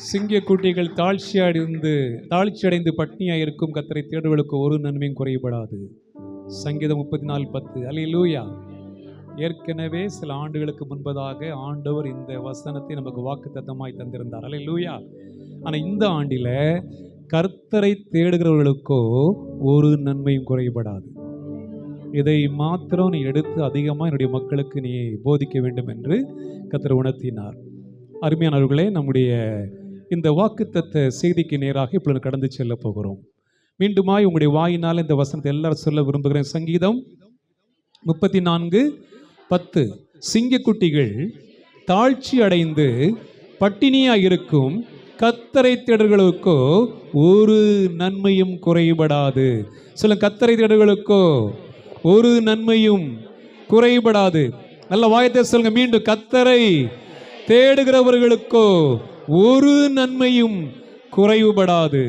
சிங்கக்குட்டிகள் தாழ்ச்சியடைந்து பட்னியாக இருக்கும் கர்த்தரை தேடுவர்களுக்கு ஒரு நன்மையும் குறைபடாது. சங்கீதம் 34:10. அல்லேலூயா. ஏற்கனவே சில ஆண்டுகளுக்கு முன்பதாக ஆண்டவர் இந்த வசனத்தை நமக்கு வாக்குத்தத்தமாய் தந்திருந்தார். அல்லேலூயா. ஆனால் இந்த ஆண்டில் கர்த்தரை தேடுகிறவர்களுக்கோ ஒரு நன்மையும் குறைபடாது. இதை மாத்திரம் நீ எடுத்து அதிகமாக என்னுடைய மக்களுக்கு நீ போதிக்க வேண்டும் என்று கர்த்தர் உணர்த்தினார். அருமையானவர்களே, நம்முடைய இந்த வாக்குத்தத்த செய்திக்கு நேராக இப்பொழுது கடந்து செல்ல போகிறோம். மீண்டுமாய் உங்களுடைய வாயினால் இந்த வசனத்தை எல்லாரும் சொல்ல விரும்புகிறேன். சங்கீதம் 34:10. சிங்கக்குட்டிகள் தாழ்ச்சி அடைந்து பட்டினியாக இருக்கும் கர்த்தரை தேடுகளுக்கோ ஒரு நன்மையும் குறைபடாது. சொல்ல, கர்த்தரை தேடுகளுக்கோ ஒரு நன்மையும் குறைபடாது. நல்ல வாயத்தை சொல்லுங்க மீண்டும். கர்த்தரை தேடுகிறவர்களுக்கோ ஒரு நன்மையும் குறைவுபடாது.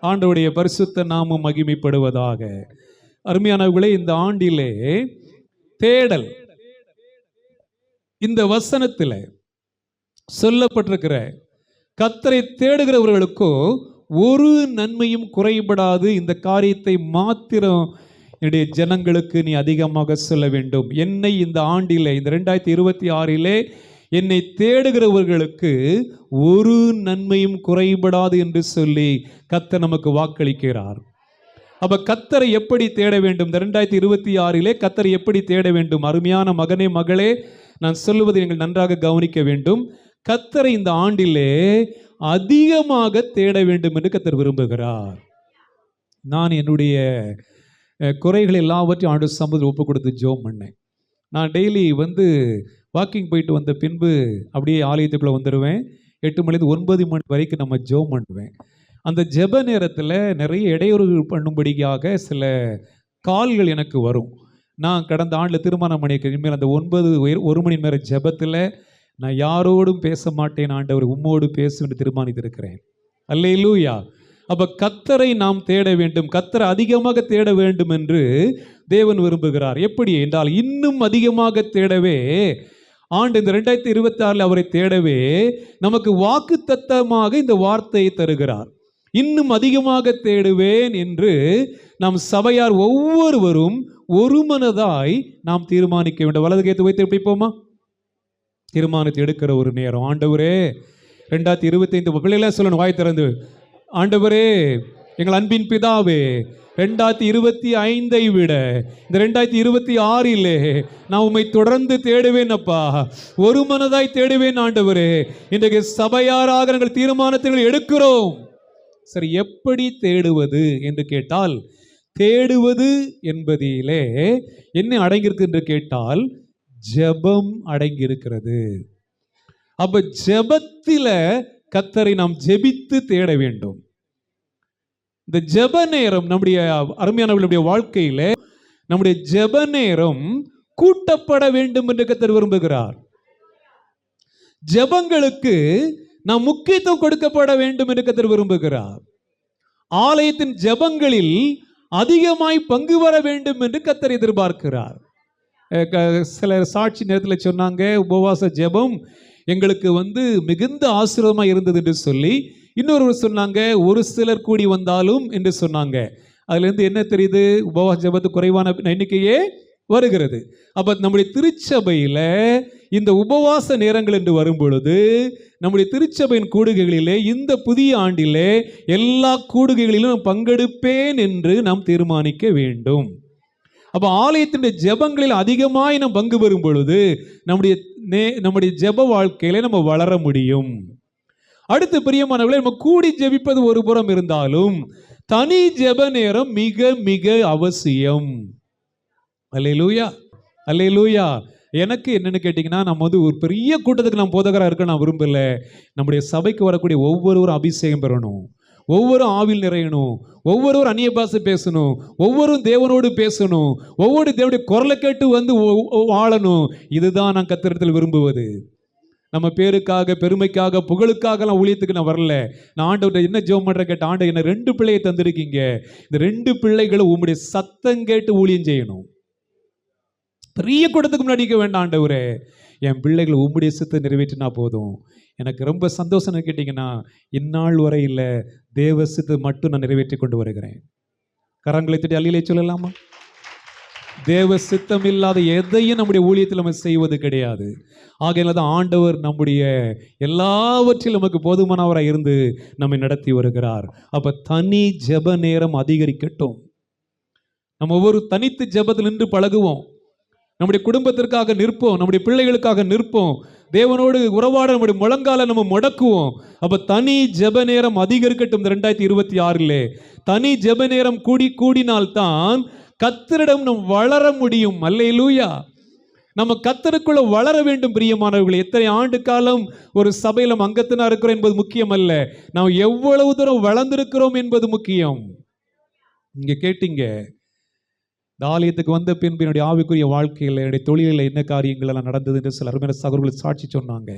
ஆண்டவருடைய பரிசுத்த நாமம் மகிமைப்படுவதாக. அருமையானவர்களே, இந்த ஆண்டிலே தேடல் இந்த வசனத்தில் சொல்லப்பட்டிருக்கிற கர்த்தரை தேடுகிறவர்களுக்கோ ஒரு நன்மையும் குறைபடாது. இந்த காரியத்தை மாத்திரம் என்னுடைய ஜனங்களுக்கு நீ அதிகமாக சொல்ல வேண்டும். என்னை இந்த ஆண்டிலே, இந்த 2026 என்னை தேடுகிறவர்களுக்கு ஒரு நன்மையும் குறைபடாது என்று சொல்லி கர்த்தர் நமக்கு வாக்களிக்கிறார். அப்ப கர்த்தரை எப்படி தேட வேண்டும்? இந்த 2026 கர்த்தரை எப்படி தேட வேண்டும்? அருமையான மகனே, மகளே, நான் சொல்லுவதை நீங்கள் நன்றாக கவனிக்க வேண்டும். கர்த்தரை இந்த ஆண்டிலே அதிகமாக தேட வேண்டும் என்று கர்த்தர் விரும்புகிறார். நான் என்னுடைய குறைகள் எல்லாவற்றையும் ஆண்டு சமூகத்தில் ஒப்பு கொடுத்து ஜெபம் பண்ணேன். நான் டெய்லி வாக்கிங் போயிட்டு வந்த பின்பு அப்படியே ஆலயத்துக்குள்ளே வந்துடுவேன். 8 மணிலேருந்து 9 மணி வரைக்கும் நம்ம ஜெபம் பண்ணுவேன். அந்த ஜெப நேரத்தில் நிறைய இடையூறுகள் பண்ணும்படியாக சில கால்கள் எனக்கு வரும். நான் கடந்த ஆண்டில் திருமணம் பண்ணியிருக்கேன். இனிமேல் அந்த 1 மணி நேர ஜெபத்தில் நான் யாரோடும் பேச மாட்டேன், ஆண்டவர் உம்மோடு பேசும் என்று தீர்மானித்திருக்கிறேன். அல்லேலூயா. அப்போ கர்த்தரை நாம் தேட வேண்டும், கர்த்தரை அதிகமாக தேட வேண்டும் என்று தேவன் விரும்புகிறார். எப்படி என்றால், இன்னும் அதிகமாக தேடவே ஆண்டு இந்த 2026 அவரை தேடவே நமக்கு வாக்குத்தத்தமாக இந்த வார்த்தையை தருகிறார். இன்னும் அதிகமாக தேடுவேன் என்று நாம் சபையார் ஒவ்வொருவரும் ஒரு மனதாய் நாம் தீர்மானிக்க வேண்டும். வலது கையை வைத்து பிடிப்போமா? தீர்மானத்தை எடுக்கிற ஒரு நேரம். ஆண்டவரே, 2025 பிள்ளைகள சொல்லணும் வாய் திறந்து, ஆண்டவரே, எங்கள் அன்பின் பிதாவே, 2025 விட இந்த 2026 நான் உம்மை தொடர்ந்து தேடுவேன் அப்பா, ஒரு மனதாய் தேடுவேன் ஆண்டவரே. இன்றைக்கு சபையாராக நாங்கள் தீர்மானத்தை எடுக்கிறோம். சரி, எப்படி தேடுவது என்று கேட்டால், தேடுவது என்பதிலே என்ன அடங்கியிருக்கு என்று கேட்டால் ஜெபம் அடங்கியிருக்கிறது. அப்ப ஜெபத்தில கர்த்தரை நாம் ஜெபித்து தேட வேண்டும். இந்த ஜெப நேரம் நம்முடைய அருமையானவர்களுடைய வாழ்க்கையில நம்முடைய ஜெப நேரம் கூட்டப்பட வேண்டும் என்று கர்த்தர் விரும்புகிறார். ஜெபங்களுக்கு நாம் முக்கியத்துவம் கொடுக்கப்பட வேண்டும் என்று கர்த்தர் விரும்புகிறார். ஆலயத்தின் ஜெபங்களில் அதிகமாய் பங்கு வர வேண்டும் என்று கர்த்தர் எதிர்பார்க்கிறார். சில சாட்சி நேரத்தில் சொன்னாங்க, உபவாச ஜெபம் எங்களுக்கு மிகுந்த ஆசீர்வாதமாக இருந்தது என்று சொல்லி. இன்னொருவர் சொன்னாங்க, ஒரு சிலர் கூடி வந்தாலும் என்று சொன்னாங்க. அதுலேருந்து என்ன தெரியுது? உபவாச ஜெபத்து குறைவான எண்ணிக்கையே வருகிறது. அப்போ நம்முடைய திருச்சபையில் இந்த உபவாச நேரங்கள் என்று வரும் பொழுது நம்முடைய திருச்சபையின் கூடுகைகளிலே இந்த புதிய ஆண்டிலே எல்லா கூடுகைகளிலும் பங்கெடுப்பேன் என்று நாம் தீர்மானிக்க வேண்டும். அப்போ ஆலயத்தின் ஜெபங்களில் அதிகமாய் நாம் பங்கு பெறும் பொழுது நம்முடைய ஜெப வாழ்க்கையில நம்ம வளர முடியும். அடுத்து பிரியமானவர்களே, நம்ம கூடி ஜெபிப்பது ஒரு புறம் இருந்தாலும் தனி ஜெப நேரம் மிக மிக அவசியம். அல்லேலூயா, அல்லேலூயா. எனக்கு என்னன்னு கேட்டிங்கன்னா, நம்ம ஒரு பெரிய கூட்டத்துக்கு நான் போதகராக இருக்க நான் விரும்பல. நம்முடைய சபைக்கு வரக்கூடிய ஒவ்வொருவரும் அபிஷேகம் பெறணும், ஒவ்வொரு ஆவில் நிறையணும், ஒவ்வொருவரும் அந்நிய பாஷை பேசணும், ஒவ்வொருவரும் தேவனோடு பேசணும், ஒவ்வொரு தேவனுடைய குரலை கேட்டு வாழணும். இதுதான் நான் கர்த்தரிடத்தில் விரும்புவது. நம்ம பேருக்காக, பெருமைக்காக, புகழுக்காகலாம் ஊழியத்துக்கு நான் வரல. நான் ஆண்டவர்கிட்ட என்ன ஜெபம் பண்ற கேட்ட, ஆண்டவர் என்ன 2 பிள்ளையை தந்திருக்கீங்க, இந்த 2 பிள்ளைகளும் உங்களுடைய சத்தம் கேட்டு ஊழியம் செய்யணும். பெரிய கூட்டத்துக்கு முன்னாடி நிற்க வேண்டாம் ஆண்டவரே, என் பிள்ளைகள் உம்முடைய சித்தத்தை நிறைவேற்றினா போதும். எனக்கு ரொம்ப சந்தோஷம்னு கேட்டிங்கன்னா, இந்நாள் வரையில் தேவ சித்தத்தை மட்டும் நான் நிறைவேற்றி கொண்டு வருகிறேன். கரங்களை தட்டி அல்லேலூயா சொல்லலாமா? தேவ சித்தம் இல்லாத எதையும் நம்முடைய ஊழியத்தில் நம்ம செய்வது கிடையாது. ஆகையினால தான் ஆண்டவர் நம்முடைய எல்லாவற்றிலும் நமக்கு போதுமானவராக இருந்து நம்மை நடத்தி வருகிறார். அப்போ தனி ஜெப நேரம் அதிகரிக்கட்டும். நம்ம ஒவ்வொரு தனித்து ஜெபத்தில் நின்று பழகுவோம். நம்முடைய குடும்பத்திற்காக நிற்போம், நம்முடைய பிள்ளைகளுக்காக நிற்போம், தேவனோடு உறவாட நம்முடைய முழங்கால நம்ம முடக்குவோம். அப்ப தனி ஜெப நேரம் அதிகரிக்கட்டும். 2026 தனி ஜெப நேரம் கூடினால்தான் கர்த்தரிடம் நாம் வளர முடியும். அல்லேலூயா. நம்ம கர்த்தருக்குள்ள வளர வேண்டும் பிரியமானவர்களே. எத்தனை ஆண்டு காலம் ஒரு சபையில அங்கத்தினா இருக்கிறோம் என்பது முக்கியம் அல்ல, நாம் எவ்வளவு தூரம் வளர்ந்திருக்கிறோம் என்பது முக்கியம். இங்க கேட்டீங்க, ஆலயத்துக்கு வந்த பின்பு என்னுடைய ஆவிக்குரிய வாழ்க்கையில் என்னுடைய தொழிலில் என்ன காரியங்கள் எல்லாம் நடந்தது என்று சில அருமையான சகோதரர்கள் சாட்சி சொன்னாங்க.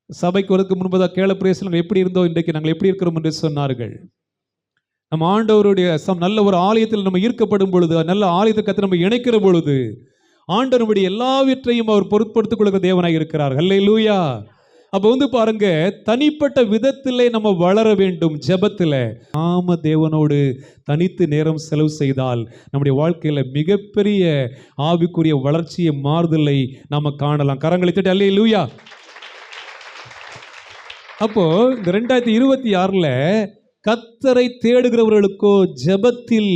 சபைக்கு வரதுக்கு முன்பதாக கேளப்பிரேசனம் எப்படி இருந்தோம், இன்றைக்கு நாங்கள் எப்படி இருக்கிறோம் என்று சொன்னார்கள். நம்ம ஆண்டவருடைய நல்ல ஒரு ஆலயத்தில் நம்ம ஈர்க்கப்படும் பொழுது, நல்ல ஆலயத்தை கற்று நம்ம இணைக்கிற பொழுது ஆண்டவர் நம்முடைய எல்லாவற்றையும் அவர் பொருட்படுத்திக் கொள்கிற தேவனாக இருக்கிறார். அல்லேலூயா. அப்போ பாருங்க, தனிப்பட்ட விதத்திலே நம்ம வளர வேண்டும். ஜெபத்தில் நாம தேவனோடு தனித்து நேரம் செலவு செய்தால் நம்முடைய வாழ்க்கையில் மிகப்பெரிய ஆவிக்குரிய வளர்ச்சியை மாறுதலை நாம காணலாம். கரங்களை தட்டி அல்லேலூயா. அப்போ இந்த 2026 கர்த்தரை தேடுகிறவர்களுக்கோ ஜெபத்தில்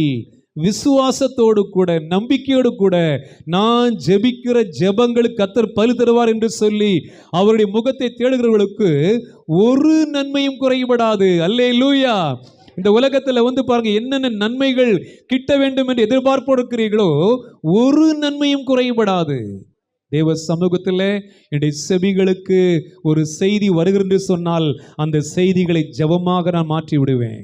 விசுவாசத்தோடு கூட நம்பிக்கையோடு கூட நான் ஜெபிக்கிற ஜெபங்களுக்கு கர்த்தர் பலு தருவார் என்று சொல்லி அவருடைய முகத்தை தேடுகிறவர்களுக்கு ஒரு நன்மையும் குறைபடாது. அல்லேலூயா. இந்த உலகத்தில் பாருங்க, என்னென்ன நன்மைகள் கிட்ட வேண்டும் என்று எதிர்பார்ப்பு இருக்கிறீர்களோ ஒரு நன்மையும் குறைபடாது. தேவ சமூகத்தில் என்னுடைய செவிகளுக்கு ஒரு செய்தி வருகிறது சொன்னால் அந்த செய்திகளை ஜெபமாக நான் மாற்றி விடுவேன்.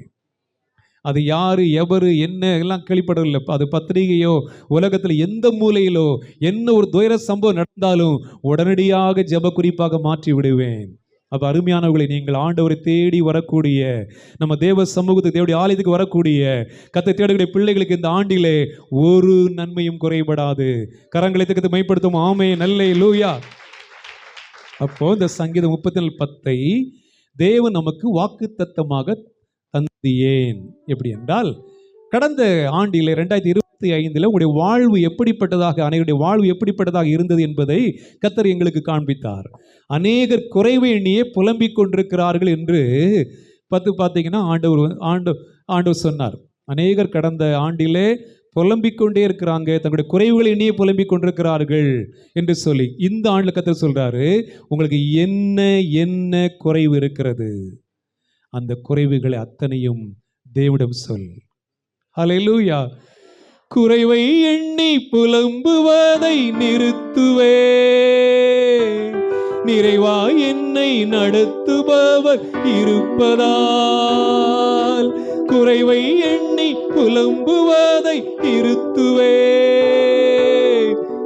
அது யாரு எவரு என்ன எல்லாம் கேள்விப்படவில்லை. அது பத்திரிகையோ உலகத்தில் எந்த மூலையிலோ என்ன ஒரு துயர சம்பவம் நடந்தாலும் உடனடியாக ஜெப குறிப்பாக மாற்றி விடுவேன். அப்போ அருமையானவர்களை, நீங்கள் ஆண்டவரை தேடி வரக்கூடிய, நம்ம தேவ சமூகத்துக்கு தேவடைய ஆலயத்துக்கு வரக்கூடிய கர்த்தரை தேடுகிற பிள்ளைகளுக்கு இந்த ஆண்டிலே ஒரு நன்மையும் குறைபடாது. கரங்களை தக்கத்து மைப்படுத்தும். ஆமென். அல்லேலூயா. அப்போ இந்த சங்கீதம் 34:10 தேவன் நமக்கு வாக்குத்தத்தமாக தந்தது ஏன்? எப்படி என்றால், கடந்த ஆண்டிலே 2025 உங்களுடைய வாழ்வு எப்படிப்பட்டதாக, அனைவருடைய வாழ்வு எப்படிப்பட்டதாக இருந்தது என்பதை கர்த்தர் எங்களுக்கு காண்பித்தார். அநேகர் குறைவை எண்ணியே புலம்பிக் கொண்டிருக்கிறார்கள் என்று பார்த்தீங்கன்னா ஆண்டவர் சொன்னார். அநேகர் கடந்த ஆண்டிலே புலம்பிக் கொண்டே இருக்கிறாங்க, தங்களுடைய குறைவுகளை எண்ணியே புலம்பிக் கொண்டிருக்கிறார்கள் என்று சொல்லி இந்த ஆண்டில் கர்த்தர் சொல்றாரு, உங்களுக்கு என்ன என்ன குறைவு இருக்கிறது, அந்த குறைவுகளை அத்தனையும் தேவனிடம் சொல். ஹல்லேலூயா. குறைவை எண்ணி புலம்புவதை நிறுத்துவே, நிறைவாய் என்னை நடத்துபவர் இருப்பதால். குறைவை எண்ணி புலம்புவதை நிறுத்துவே,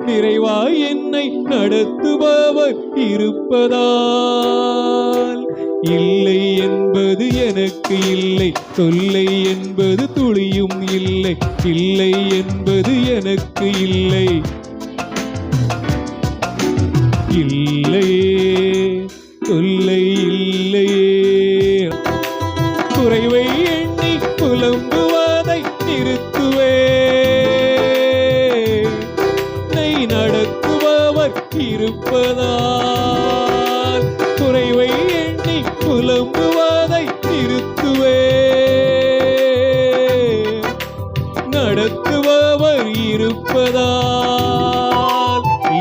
நிறைவாய் என்னை நடத்துபவர் இருப்பதால். இல்லை என்பது எனக்கு இல்லை, தொல்லை என்பது துளியும் இல்லை. இல்லை என்பது எனக்கு இல்லை, இல்லையே தொல்லை இல்லையே. குறைவை எண்ணி புலம்புவதை நிறுத்துவே, என்னை நடத்துபவர் இருப்பதால். குறைவை எண்ணி புலம்புவதை நிறுத்துவே, நடத்துபவர் இருப்பதால்.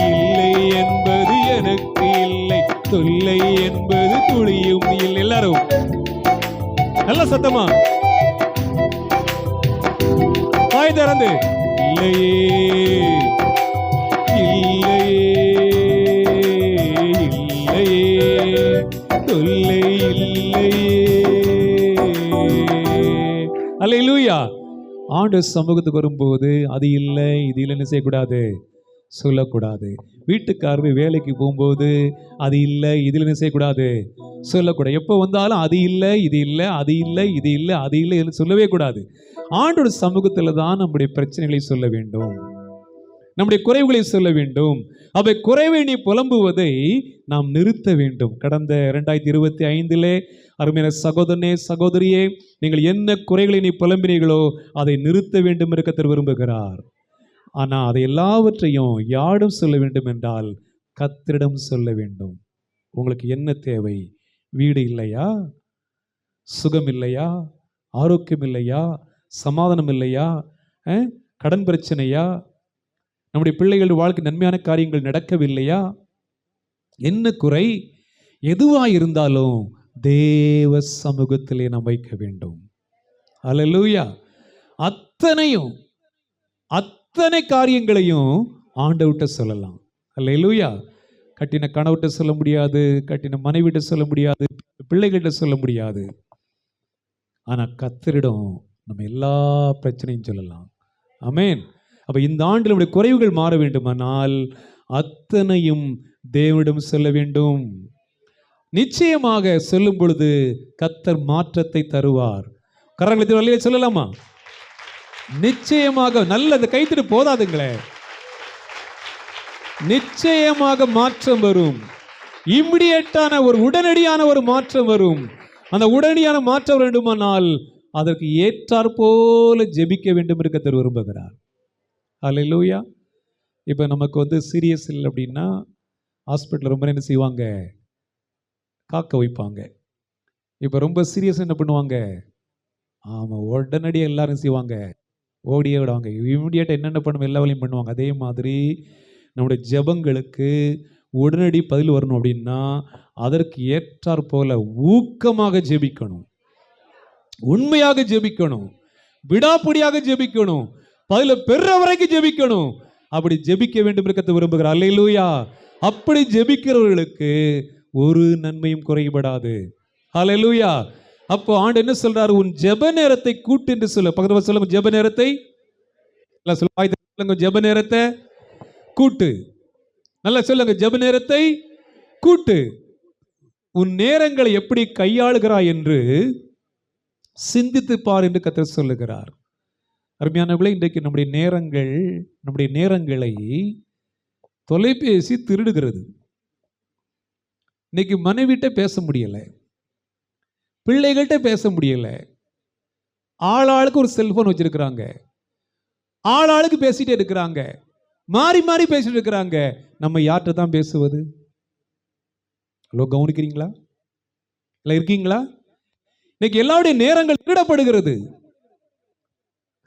இல்லை என்பது எனக்கு இல்லை, தொல்லை என்பது துளியும் இல்லை. எல்லாரும் நல்ல சத்தமா வாய் திறந்து, இல்லையே தொல்லை இல்லையே. அல்லேலூயா. ஆண்டவர் சமூகத்துக்கு வரும்போது அது இல்லை இது இல்லைன்னு செய்யக்கூடாது, சொல்லக்கூடாது. வீட்டுக்காரர் வேலைக்கு போகும்போது அது இல்லை இது இல்லைன்னு செய்யக்கூடாது, சொல்லக்கூடாது. எப்போ வந்தாலும் அது இல்லை இது இல்லை, அது இல்லை இது இல்லை, அது இல்லை சொல்லவே கூடாது. ஆண்டவர் சமூகத்தில் தான் நம்முடைய பிரச்சனைகளை சொல்ல வேண்டும். நம்முடைய குறைவுகளை சொல்ல வேண்டும். அவை குறைவை நீ புலம்புவதை நாம் நிறுத்த வேண்டும். கடந்த 2025 அருமையான சகோதரனே சகோதரியே, நீங்கள் என்ன குறைகளை நீ புலம்பினீர்களோ அதை நிறுத்த வேண்டும் என்று கர்த்தர் விரும்புகிறார். ஆனால் அதை எல்லாவற்றையும் யாரும் சொல்ல வேண்டும் என்றால் கர்த்தரிடம் சொல்ல வேண்டும். உங்களுக்கு என்ன தேவை? வீடு இல்லையா? சுகம் இல்லையா? ஆரோக்கியம் இல்லையா? சமாதானம் இல்லையா? கடன் பிரச்சனையா? நம்முடைய பிள்ளைகள் வாழ்க்கை நன்மையான காரியங்கள் நடக்கவில்லையா? என்ன குறை? எதுவாக இருந்தாலும் தேவ சமூகத்திலே நாம் வைக்க வேண்டும். அல்லேலூயா. அத்தனை காரியங்களையும் ஆண்டவர்கிட்ட சொல்லலாம். அல்லேலூயா. கட்டின கணவர்கிட்ட சொல்ல முடியாது, கட்டின மனைவிட்ட சொல்ல முடியாது, பிள்ளைகள்கிட்ட சொல்ல முடியாது. ஆனால் கர்த்தரிடம் நம்ம எல்லா பிரச்சனையும் சொல்லலாம். ஆமென். அப்போ இந்த ஆண்டில் நம்முடைய குறைவுகள் மாற வேண்டுமானால் அத்தனையும் தேவனிடம் சொல்ல வேண்டும். நிச்சயமாக சொல்லும் பொழுது கர்த்தர் மாற்றத்தை தருவார். கரங்களை வழியே சொல்லலாமா? நிச்சயமாக. நல்ல அந்த கைத்திட்டு போதாதுங்களே. நிச்சயமாக மாற்றம் வரும். இம்மிடியேட்டான ஒரு உடனடியான ஒரு மாற்றம் வரும். அந்த உடனடியான மாற்றம் வேண்டுமானால் அதற்கு ஏற்றாற் போல ஜெபிக்க வேண்டும் என்று கர்த்தர் விரும்புகிறார். அல்லேலூயா. இப்போ நமக்கு சீரியஸ் இல்லை அப்படின்னா ஹாஸ்பிட்டல் ரொம்ப என்ன செய்வாங்க? காக்க வைப்பாங்க. இப்போ ரொம்ப சீரியஸ் என்ன பண்ணுவாங்க? ஆமாம், உடனடியாக எல்லாரும் செய்வாங்க, ஓடியே விடுவாங்க. இம்மிடியேட்டாக என்னென்ன பண்ணுவோம் எல்லா வேலையும் பண்ணுவாங்க. அதே மாதிரி நம்முடைய ஜெபங்களுக்கு உடனடி பதில் வரணும் அப்படின்னா அதற்கு ஏற்றாற் போல ஊக்கமாக ஜெபிக்கணும், உண்மையாக ஜெபிக்கணும், விடாப்பிடியாக ஜெபிக்கணும், பதில பெற வரைக்கும் ஜெபிக்கணும். அப்படி ஜெபிக்க வேண்டும் என்று விரும்புகிறார். அல்லேலூயா. அப்படி ஜெபிக்கிறவர்களுக்கு ஒரு நன்மையும் குறைபடாது. அல்லேலூயா. அப்போ ஆண்டு என்ன சொல்றாரு? உன் ஜெப நேரத்தை கூட்டு என்று சொல்ல. பக்கத்துல சொல்லுங்க, ஜெப நேரத்தை சொல்லுங்க, ஜெப நேரத்தை கூட்டு. நல்லா சொல்லுங்க, ஜெப நேரத்தை கூட்டு. உன் நேரங்களை எப்படி கையாளுகிறாய் என்று சிந்தித்து பார் என்று கர்த்தர் சொல்லுகிறார். அருமையானவர்களே, இன்றைக்கு நம்முடைய நேரங்களை தொலைபேசி திருடுகிறது. இன்னைக்கு மனைவிட்ட பேச முடியல, பிள்ளைகள்கிட்ட பேச முடியல. ஆளாளுக்கு ஒரு செல்போன் வச்சிருக்கிறாங்க, ஆளாளுக்கு பேசிட்டே இருக்கிறாங்க, மாறி மாறி பேசிட்டு இருக்கிறாங்க. நம்ம யார்கிட்ட தான் பேசுவது? ஹலோ, கவனிக்கிறீங்களா? இல்லை இருக்கீங்களா? இன்னைக்கு எல்லாருடைய நேரங்கள் திருடப்படுகிறது.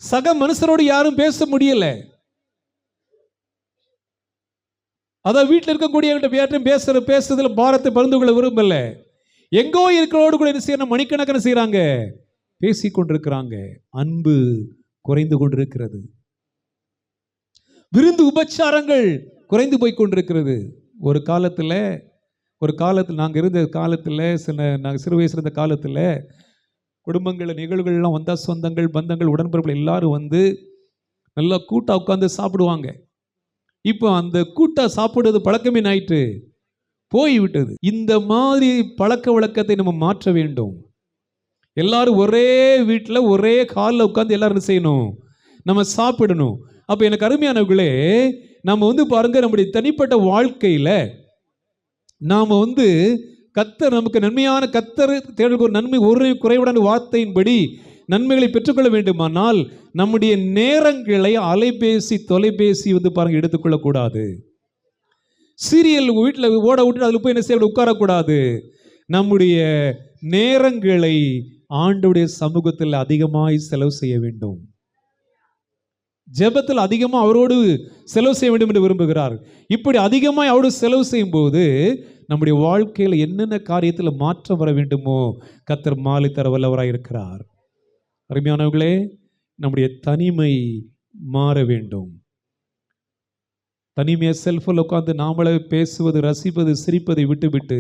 சக மனுஷரோடு யாரும் பேச முடியல. அதான் வீட்டில் இருக்கக்கூடிய பேசுறதுல பாரத்தை பகிர்ந்து கொள்ள விரும்பல. எங்கோ இருக்கிறோடு கூட என்ன செய்யணும்? மணிக்கணக்கான செய்யறாங்க, பேசி கொண்டிருக்கிறாங்க. அன்பு குறைந்து கொண்டிருக்கிறது. விருந்து உபச்சாரங்கள் குறைந்து போய் கொண்டிருக்கிறது. ஒரு காலத்தில் நாங்கள் இருந்த காலத்தில், நாங்கள் சிறு வயசுல இருந்த காலத்தில் குடும்பங்களில் நிகழ்வுகள்லாம் வந்தால் சொந்தங்கள் பந்தங்கள் உடன்பிறப்புகள் எல்லாரும் நல்லா கூட்டாக உட்காந்து சாப்பிடுவாங்க. இப்போ அந்த கூட்டாக சாப்பிடுறது பழக்கமே ஆயிட்டு போய்விட்டது. இந்த மாதிரி பழக்க வழக்கத்தை நம்ம மாற்ற வேண்டும். எல்லாரும் ஒரே வீட்டில் ஒரே காலில் உட்காந்து எல்லாரும் செய்யணும், நம்ம சாப்பிடணும். அப்போ எனக்கு அருமையானவர்களே, நம்ம பாருங்க, நம்முடைய தனிப்பட்ட வாழ்க்கையில் நாம் கர்த்தர் நமக்கு நன்மையான கர்த்தர் தேடுகிற ஒரு நன்மை ஒரு குறைவுடன் வார்த்தையின்படி நன்மைகளை பெற்றுக்கொள்ள வேண்டுமானால் நம்முடைய நேரங்களை அலைபேசி தொலைபேசி பாருங்க எடுத்துக்கொள்ளக்கூடாது. சீரியல் வீட்டில் ஓட விட்டு அதில் போய் என்ன செய்ய உட்காரக்கூடாது. நம்முடைய நேரங்களை ஆண்டவருடைய சமூகத்தில் அதிகமாய் செலவு செய்ய வேண்டும். ஜெபத்தில் அதிகமாக அவரோடு செலவு செய்ய வேண்டும் என்று விரும்புகிறார். இப்படி அதிகமாக அவரோடு செலவு செய்யும் போது நம்முடைய வாழ்க்கையில் என்னென்ன காரியத்தில் மாற்றம் வர வேண்டுமோ கர்த்தர் மாலை தர வல்லவராக இருக்கிறார். அருமையானவர்களே, நம்முடைய தனிமை மாற வேண்டும். தனிமையை செல்ஃபோனில் உட்காந்து நாமளே பேசுவது, ரசிப்பது, சிரிப்பதை விட்டுவிட்டு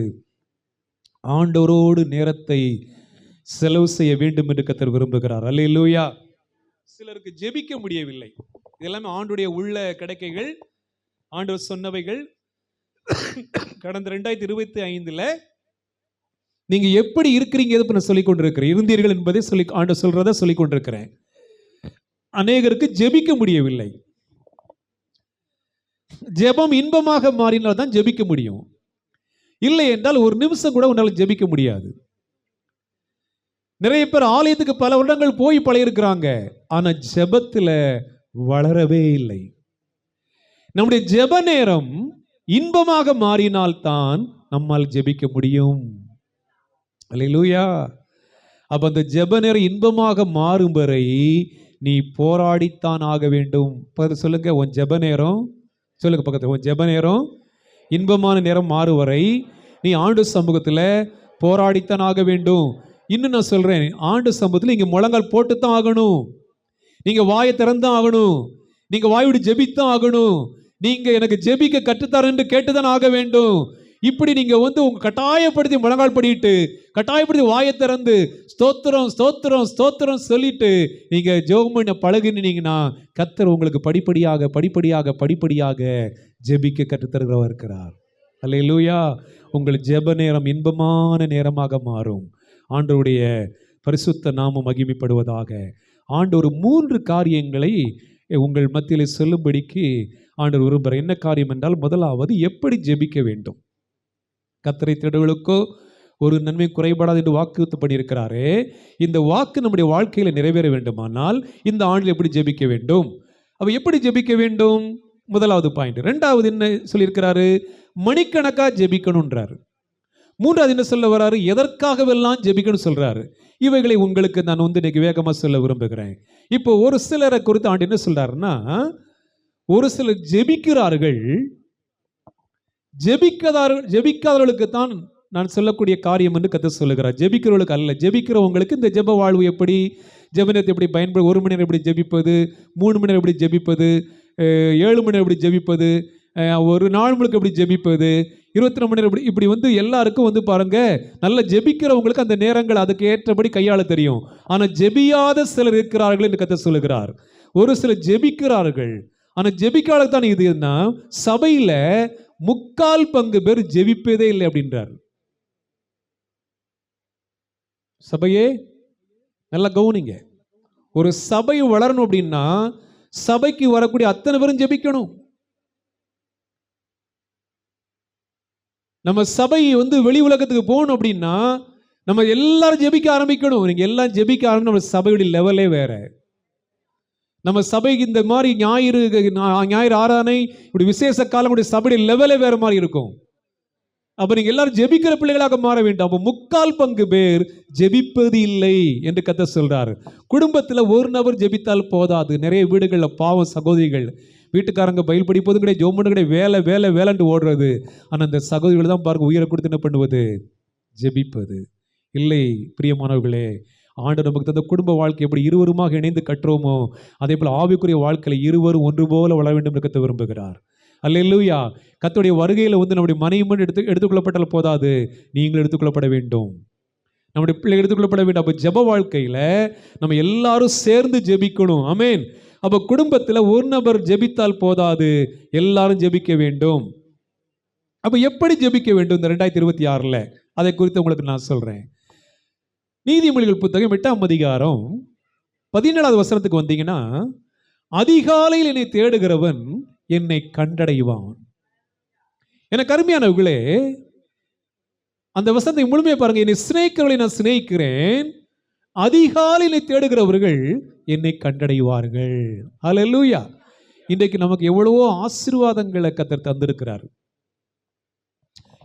ஆண்டவரோடு நேரத்தை செலவு செய்ய வேண்டும் என்று கர்த்தர் விரும்புகிறார். அல்லேலூயா. சிலருக்கு ஜெபிக்க முடியவில்லை. இதெல்லாமே ஆண்டுடைய உள்ள கிடைக்கைகள், ஆண்டவர் சொன்னவைகள். கடந்த 2025 நீங்க எப்படி இருக்கிறீங்க சொல்லிக் கொண்டிருக்கிறேன். இருந்தீர்கள் என்பதை ஆண்டவர் சொல்றதை சொல்லிக் கொண்டிருக்கிறேன். அநேகருக்கு ஜெபிக்க முடியவில்லை. ஜெபம் இன்பமாக மாறினால் தான் ஜெபிக்க முடியும். இல்லை என்றால் ஒரு நிமிஷம் கூட உன்னால் ஜெபிக்க முடியாது. நிறைய பேர் ஆலயத்துக்கு பல வருடங்கள் போய் பழகிருக்கிறாங்க, ஆனா ஜெபத்துல வளரவே இல்லை. நம்முடைய ஜெப நேரம் இன்பமாக மாறினால்தான் நம்மால் ஜெபிக்க முடியும். அல்லேலூயா. அப்ப அந்த ஜெப நேரம் இன்பமாக மாறும் வரை நீ போராடித்தான் ஆக வேண்டும். சொல்லுங்க, உன் ஜெப நேரம், சொல்லுங்க பக்கத்துல, உன் ஜெப நேரம் இன்பமான நேரம் மாறும் வரை நீ ஆண்டு சமூகத்துல போராடித்தான் ஆக வேண்டும். இன்னும் நான் சொல்றேன், ஆண்டு சமூகத்தில் நீங்க முழங்கால் போட்டுத்தான் ஆகணும். நீங்க வாயை திறந்தான் ஆகணும். நீங்க வாயோடு ஜெபித்தான் ஆகணும். நீங்க எனக்கு ஜெபிக்க கற்றுத்தாரன்னு கேட்டுதான் ஆக வேண்டும். இப்படி நீங்க உங்க கட்டாயப்படுத்தி முழங்கால் படிட்டு கட்டாயப்படுத்தி வாயை திறந்து ஸ்தோத்திரம் ஸ்தோத்திரம் ஸ்தோத்திரம் சொல்லிட்டு நீங்க ஜெபம் பண்ண பழகினீங்கன்னா கர்த்தர் உங்களுக்கு படிப்படியாக படிப்படியாக படிப்படியாக ஜெபிக்க கற்றுத்தருகிறவர் இருக்கிறார். அல்லேலூயா. உங்கள் ஜெப நேரம் இன்பமான நேரமாக மாறும். ஆண்டவருடைய பரிசுத்த நாமம் மகிமைப்படுவதாக. ஆண்டவர் 3 காரியங்களை உங்கள் மத்தியில் சொல்லும்படிக்கு ஆண்டவர் விரும்புகிறார். என்ன காரியம் என்றால், முதலாவது எப்படி ஜெபிக்க வேண்டும். கர்த்தரை தேடுகளுக்கோ ஒரு நன்மை குறைபடாது என்று வாக்குறுதி பண்ணியிருக்கிறாரே, இந்த வாக்கு நம்முடைய வாழ்க்கையில் நிறைவேற வேண்டுமானால் இந்த ஆண்டில் எப்படி ஜெபிக்க வேண்டும்? அப்ப எப்படி ஜெபிக்க வேண்டும்? முதலாவது பாயிண்ட். ரெண்டாவது என்ன சொல்லியிருக்கிறாரு? மணிக்கணக்காக ஜெபிக்கணும்ன்றாரு. மூன்றாவது என்ன சொல்ல வர்றாரு? எதற்காகவெல்லாம் ஜெபிக்கணும் சொல்றாரு. இவைகளை உங்களுக்கு நான் இன்னைக்கு வேகமாக சொல்ல விரும்புகிறேன். இப்போ ஒரு சிலரை குறித்து ஆண்டு என்ன சொல்றாருன்னா, ஒரு சிலர் ஜெபிக்கிறார்கள், ஜெபிக்காதவர்களுக்கு தான் நான் சொல்லக்கூடிய காரியம் என்று கர்த்தர் சொல்லுகிறார். ஜெபிக்கிறவர்களுக்கு அல்ல. ஜெபிக்கிறவங்களுக்கு இந்த ஜெப வாழ்வு எப்படி, ஜெபனத்தை எப்படி பயன்படுத்த, 1 மணி நேரம் எப்படி ஜெபிப்பது, 3 மணி நேரம் எப்படி ஜெபிப்பது, 7 மணி நேரம் எப்படி ஜெபிப்பது, ஒரு நாள் முழுக்க எப்படி ஜெபிப்பது, 24 மணி நேரம் இப்படி எல்லாருக்கும் பாருங்க, நல்ல ஜெபிக்கிறவங்களுக்கு அந்த நேரங்கள் அதுக்கு ஏற்றபடி கையாள தெரியும். ஆனால் ஜெபியாத சிலர் இருக்கிறார்கள் என்று கர்த்தர் சொல்லுகிறார். ஒரு சிலர் ஜெபிக்கிறார்கள், ஆனால் ஜெபிக்காத தான். இதுன்னா சபையில 3/4 பங்கு பேர் ஜெபிப்பதே இல்லை அப்படின்றார். சபையே நல்லா கவனிங்க. ஒரு சபை வளரணும் அப்படின்னா சபைக்கு வரக்கூடிய அத்தனை பேரும் ஜெபிக்கணும். நம்ம சபை வெளி உலகத்துக்கு போகணும் அப்படின்னா நம்ம எல்லாரும் ஜெபிக்க ஆரம்பிக்கணும். நீங்க எல்லாம் ஜெபிக்க ஆரம்பிக்கணும். நம்ம சபையுடைய லெவலே வேற. நம்ம சபைக்கு இந்த மாதிரி ஞாயிறு ஆராதனை இப்படி விசேஷ காலம் சபையுடைய லெவலே வேற மாதிரி இருக்கும். அப்ப நீங்க எல்லாரும் ஜெபிக்கிற பிள்ளைகளாக மாற வேண்டும். அப்ப 3/4 பங்கு பேர் ஜெபிப்பது இல்லை என்று கர்த்தர் சொல்றாரு. குடும்பத்துல ஒரு நபர் ஜெபித்தால் போதாது. நிறைய வீடுகள்ல பாவம் சகோதரிகள், வீட்டுக்காரங்க பயில் படிப்பதும் கிடையாது, ஜோமனு கிடையாது, வேலை வேலை வேலைன்னு ஓடுறது. ஆனா அந்த சகோதரிகள் தான் பாருங்க உயிரை கொடுத்து என்ன பண்ணுவது, ஜெபிப்பது இல்லை. பிரியமானவர்களே, ஆண்டவர் நமக்கு தந்த குடும்ப வாழ்க்கை எப்படி இருவருமாக இணைந்து கட்டுறோமோ அதே போல ஆவிக்குரிய வாழ்க்கையில இருவரும் ஒன்று போல வளர வேண்டும் என்று கர்த்தர் விரும்புகிறார். அல்லேலூயா. கர்த்தருடைய வருகையில் நம்முடைய மனைவி எடுத்துக்கொள்ளப்பட்டால் போதாது, நீங்கள் எடுத்துக்கொள்ளப்பட வேண்டும். நம்முடைய பிள்ளை எடுத்துக்கொள்ளப்பட வேண்டும். அப்ப ஜெப வாழ்க்கையில நம்ம எல்லாரும் சேர்ந்து ஜெபிக்கணும். ஆமென். அப்ப குடும்பத்தில் ஒரு நபர் ஜெபித்தால் போதாது, எல்லாரும் ஜெபிக்க வேண்டும். அப்ப எப்படி ஜெபிக்க வேண்டும் இந்த 2026 அதை குறித்து உங்களுக்கு நான் சொல்றேன். நீதிமொழிகள் புத்தகம் 8ஆம் அதிகாரம் 17வது வசனத்துக்கு வந்தீங்கன்னா, அதிகாலையில் என்னை தேடுகிறவன் என்னை கண்டடைவான். எனக்கு அருமையானவர்களே, அந்த வசனத்தை முழுமையாக பாருங்க. என்னை சிநேகிக்கிறவர்களை நான் சிநேகிக்கிறேன், அதிகாலையில் தேடுகிறவர்கள் என்னை கண்டடைவார்கள். அல்லேலூயா. இன்றைக்கு நமக்கு எவ்வளவோ ஆசீர்வாதங்களை கர்த்தர் தந்திருக்கிறார்.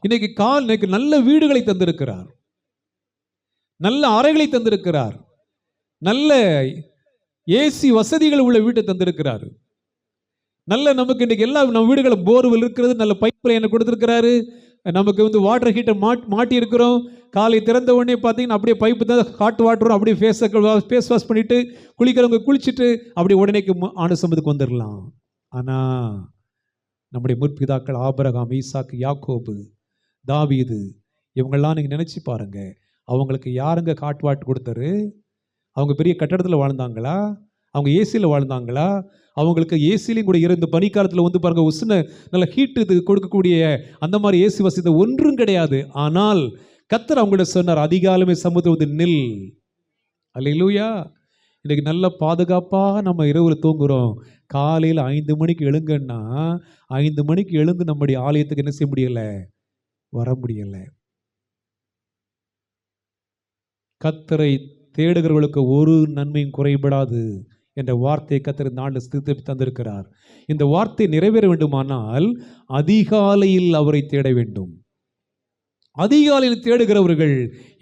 இன்னைக்கு நல்ல வீடுகளை தந்திருக்கிறார், நல்ல அறைகளை தந்திருக்கிறார், நல்ல ஏசி வசதிகள் உள்ள வீட்டை தந்திருக்கிறார். நல்ல நமக்கு இன்றைக்கு எல்லா நம்ம வீடுகளை போர்வெல் இருக்கிறது, நல்ல பைப் லைனை கொடுத்துருக்கிறாரு. நமக்கு வாட்டர் ஹீட்டர் மாட்டி இருக்கிறோம். காலை திறந்த உடனே பார்த்தீங்கன்னா அப்படியே பைப்பு தான் ஹாட் வாட்டரும் அப்படியே ஃபேஸ் வாஷ் பண்ணிட்டு குளிக்கிறவங்க குளிச்சுட்டு அப்படி உடனே ஆண்டு சம்பத்துக்கு வந்துடலாம். ஆனால் நம்முடைய முற்பிதாக்கள் ஆபிரகாம், ஈசாக்கு, யாக்கோபு, தாவீது இவங்கெல்லாம் நீங்கள் நினச்சி பாருங்க. அவங்களுக்கு யாருங்க ஹாட் வாட்டர் கொடுத்தாரு? அவங்க பெரிய கட்டடத்தில் வாழ்ந்தாங்களா? அவங்க ஏசியில் வாழ்ந்தாங்களா? அவங்களுக்கு ஏசிலையும் கூட இருந்த பனிக்காலத்தில் பாருங்க உஷ்ண நல்ல ஹீட்டு இது கொடுக்கக்கூடிய அந்த மாதிரி ஏசி வசதி ஒன்றும் கிடையாது. ஆனால் கர்த்தர் அவங்கள்ட்ட சொன்னார், அதிகாலமே சமுத்திரம் நில். அல்லேலூயா. இன்னைக்கு நல்ல பாதுகாப்பாக நம்ம இரவுல தூங்குறோம். காலையில் 5 மணிக்கு எழுங்கன்னா 5 மணிக்கு எழுந்து நம்முடைய ஆலயத்துக்கு என்ன செய்ய முடியல? வர முடியல. கர்த்தரை தேடுகிறவர்களுக்கு ஒரு நன்மையும் குறைபடாது என்ற வார்த்தையை கர்த்தர் இந்த நாளில் திருப்பி தந்திருக்கிறார். இந்த வார்த்தை நிறைவேற வேண்டுமானால் அதிகாலையில் அவரை தேட வேண்டும். அதிகாலையில் தேடுகிறவர்கள்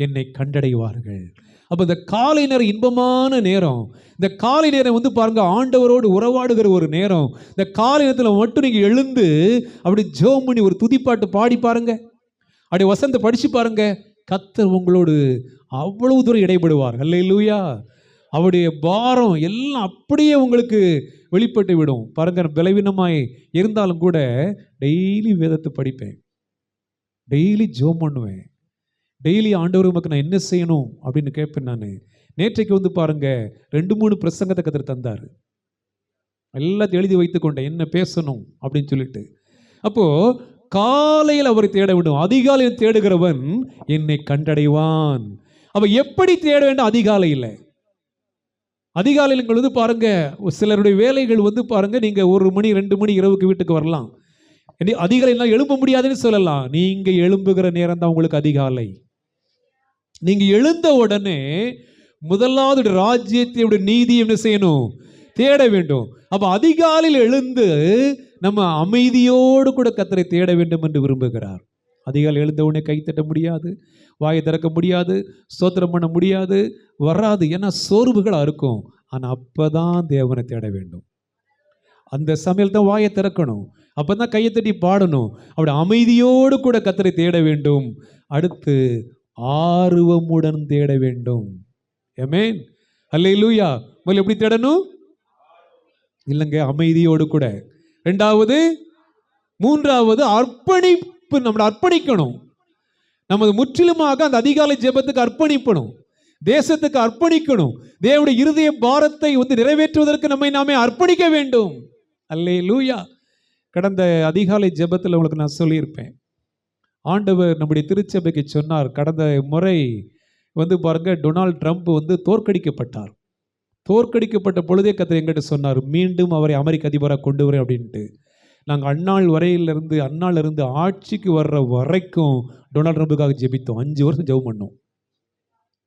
என்னை கண்டடைவார்கள். அப்ப இந்த காலை நேரம் இன்பமான நேரம். இந்த காலை நேரம் வந்து பாருங்க, ஆண்டவரோடு உறவாடுகிற ஒரு நேரம். இந்த காலை நேரத்தில் மட்டும் நீங்க எழுந்து அப்படி ஜெபம் பண்ணி ஒரு துதிப்பாட்டு பாடி பாருங்க, அப்படி வசனத்தை படிச்சு பாருங்க. கர்த்தர் உங்களோடு அவ்வளவு தூரம் இடைபடுவார். அல்லேலூயா. அவருடைய பாரம் எல்லாம் அப்படியே உங்களுக்கு வெளிப்பட்டு விடும். பாருங்க, பலவீனமாய் இருந்தாலும் கூட டெய்லி வேதத்தை படிப்பேன், டெய்லி ஜெபம் பண்ணுவேன், டெய்லி ஆண்டவர் உமக்கு நான் என்ன செய்யணும் அப்படின்னு கேட்பேன். நான் நேற்றைக்கு வந்து பாருங்க 2-3 பிரசங்கத்தை கர்த்தர் தந்தார். எல்லாத்தையும் எழுதி வைத்துக்கொண்டேன், என்ன பேசணும் அப்படின்னு சொல்லிட்டு. அப்போ காலையில் அவரை தேட வேண்டும். அதிகாலையில் தேடுகிறவன் என்னை கண்டடைவான். அப்ப எப்படி தேட வேண்டும்? அதிகாலையில். அதிகாலையில் வந்து பாருங்க, சிலருடைய வேலைகள் வந்து பாருங்க, நீங்க 1 மணி 2 மணி இரவுக்கு வீட்டுக்கு வரலாம். அதிகாலையில் எழும்ப முடியாதுன்னு சொல்லலாம். நீங்க எழும்புகிற நேரம் தான் உங்களுக்கு அதிகாலை. நீங்க எழுந்த உடனே முதலாவது ராஜ்யத்தை நீதியை என்ன செய்யணும்? தேட வேண்டும். அப்ப அதிகாலையில் எழுந்து நம்ம அமைதியோடு கூட கர்த்தரை தேட வேண்டும் என்று விரும்புகிறார். அதிகாலை எழுந்த உடனே கை தட்ட முடியாது, வாயை திறக்க முடியாது, ஸ்தோத்திரம் பண்ண முடியாது, வராது. ஏன்னா சோர்வுகளா இருக்கும். ஆனா அப்பதான் தேவனை தேட வேண்டும். அந்த சமையல் தான் வாயை திறக்கணும், அப்பதான் கையை தட்டி பாடணும். அப்படி அமைதியோடு கூட கர்த்தரை தேட வேண்டும். அடுத்து ஆர்வமுடன் தேட வேண்டும். ஆமென். அல்லேலூயா. முதல்ல எப்படி தேடணும்? இல்லைங்க, அமைதியோடு கூட. இரண்டாவது, மூன்றாவது அர்ப்பணிப்பு. நம்மளை அர்ப்பணிக்கணும். நமது முற்றிலுமாக அந்த அதிகாலை ஜெபத்துக்கு அர்ப்பணிக்கணும், தேசத்துக்கு அர்ப்பணிக்கணும். தேவனுடைய இருதய பாரத்தை வந்து நிறைவேற்றுவதற்கு நம்மை நாமே அர்ப்பணிக்க வேண்டும். அல்லேலூயா. கடந்த அதிகாலை ஜெபத்தில் உங்களுக்கு நான் சொல்லியிருப்பேன், ஆண்டவர் நம்முடைய திருச்சபைக்கு சொன்னார், கடந்த முறை வந்து பாருங்க டொனால்ட் ட்ரம்ப் வந்து தோற்கடிக்கப்பட்டார். தோற்கடிக்கப்பட்ட பொழுதே கர்த்தர் எங்கிட்ட சொன்னார், மீண்டும் அவரை அமெரிக்க அதிபராக கொண்டு வரேன் அப்படின்ட்டு. நாங்கள் அந்நாளிலிருந்து ஆட்சிக்கு வர்ற வரைக்கும் டொனால்ட் ட்ரம்புக்காக ஜெபித்தோம். 5 வருஷம் ஜெபம் பண்ணோம்.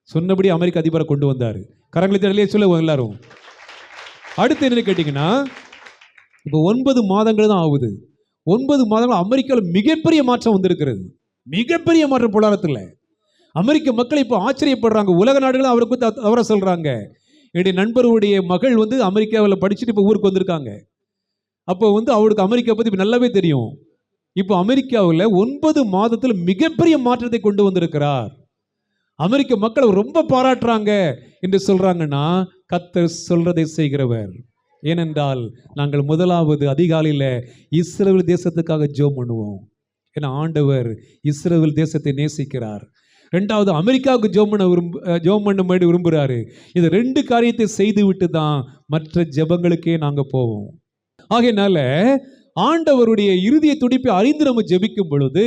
சொன்னபடி அமெரிக்க அதிபரை கொண்டு வந்தார். கரங்களை தடலையே சொல்ல எல்லாரும். அடுத்து என்ன கேட்டீங்கன்னா, இப்போ 9 மாதங்கள் தான் ஆகுது. 9 மாதங்கள் அமெரிக்காவில் மிகப்பெரிய மாற்றம் வந்திருக்கிறது. மிகப்பெரிய மாற்றம் பொருளாதாரத்தில். அமெரிக்க மக்கள் இப்போ ஆச்சரியப்படுறாங்க. உலக நாடுகளும் அவரை பற்றி அவரை சொல்றாங்க. என்னுடைய நண்பருடைய மகள் வந்து அமெரிக்காவில் படிச்சுட்டு இப்போ ஊருக்கு வந்திருக்காங்க. அப்போ வந்து அவருக்கு அமெரிக்கா பற்றி நல்லாவே தெரியும். இப்போ அமெரிக்காவில் 9 மாதத்தில் மிகப்பெரிய மாற்றத்தை கொண்டு வந்திருக்கிறார். அமெரிக்க மக்கள் ரொம்ப பாராட்டுறாங்க என்று சொல்றாங்கன்னா, கர்த்தர் சொல்றதை செய்கிறவர். ஏனென்றால் நாங்கள் முதலாவது அதிகாலையில் இஸ்ரவேல் தேசத்துக்காக ஜெபம் பண்ணுவோம். ஏன்னா ஆண்டவர் இஸ்ரவேல் தேசத்தை நேசிக்கிறார். ரெண்டாவது, அமெரிக்காவுக்கு ஜெபம் பண்ணும்படி விரும்புகிறாரு. இந்த 2 காரியத்தை செய்து விட்டு தான் மற்ற ஜெபங்களுக்கே நாங்கள் போவோம். ஆகையினால ஆண்டவருடைய இருதய துடிப்பை அறிந்து நம்ம ஜெபிக்கும் பொழுது,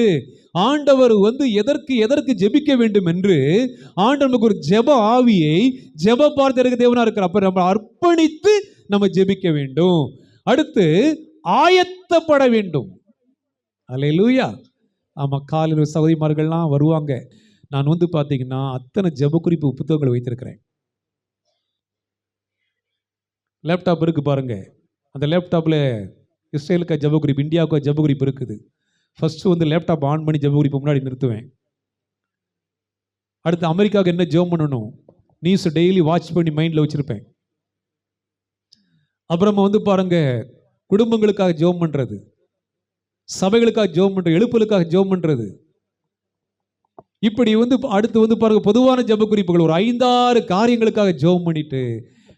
ஆண்டவர் வந்து எதற்கு ஜெபிக்க வேண்டும் என்று ஆண்டவர் நமக்கு ஒரு ஜெப ஆவியை, ஜெப பார்த்து தேவனா இருக்கிற. அப்ப நம்ம அர்ப்பணித்து நம்ம ஜெபிக்க வேண்டும். அடுத்து ஆயத்தப்பட வேண்டும். அல்லேலூயா. ஆமா, காலையில் சகோதரிமார்கள்லாம் வருவாங்க. நான் வந்து பார்த்தீங்கன்னா அத்தனை ஜெப குறிப்பு புத்தகங்களை வைத்திருக்கிறேன். லேப்டாப் இருக்கு பாருங்க. அந்த லேப்டாப்பில் இஸ்ரேலுக்கு ஜெப குறிப்பு, இந்தியாவுக்கு ஜெப குறிப்பு இருக்குது. ஃபர்ஸ்ட் வந்து லேப்டாப் ஆன் பண்ணி ஜெப குறிப்பு முன்னாடி நிறுத்துவேன். அடுத்து அமெரிக்காவுக்கு என்ன ஜெபம் பண்ணணும், நியூஸ் டெய்லி வாட்ச் பண்ணி மைண்டில் வச்சிருப்பேன். அப்புறமா வந்து பாருங்க, குடும்பங்களுக்காக ஜெபம் பண்றது, சபைகளுக்காக ஜெபம் பண்றது, எழுப்புகளுக்காக ஜெபம் பண்றது. இப்படி வந்து அடுத்து வந்து பாருங்க, பொதுவான ஜெப குறிப்புகள் ஒரு 5-6 காரியங்களுக்காக ஜெபம் பண்ணிட்டு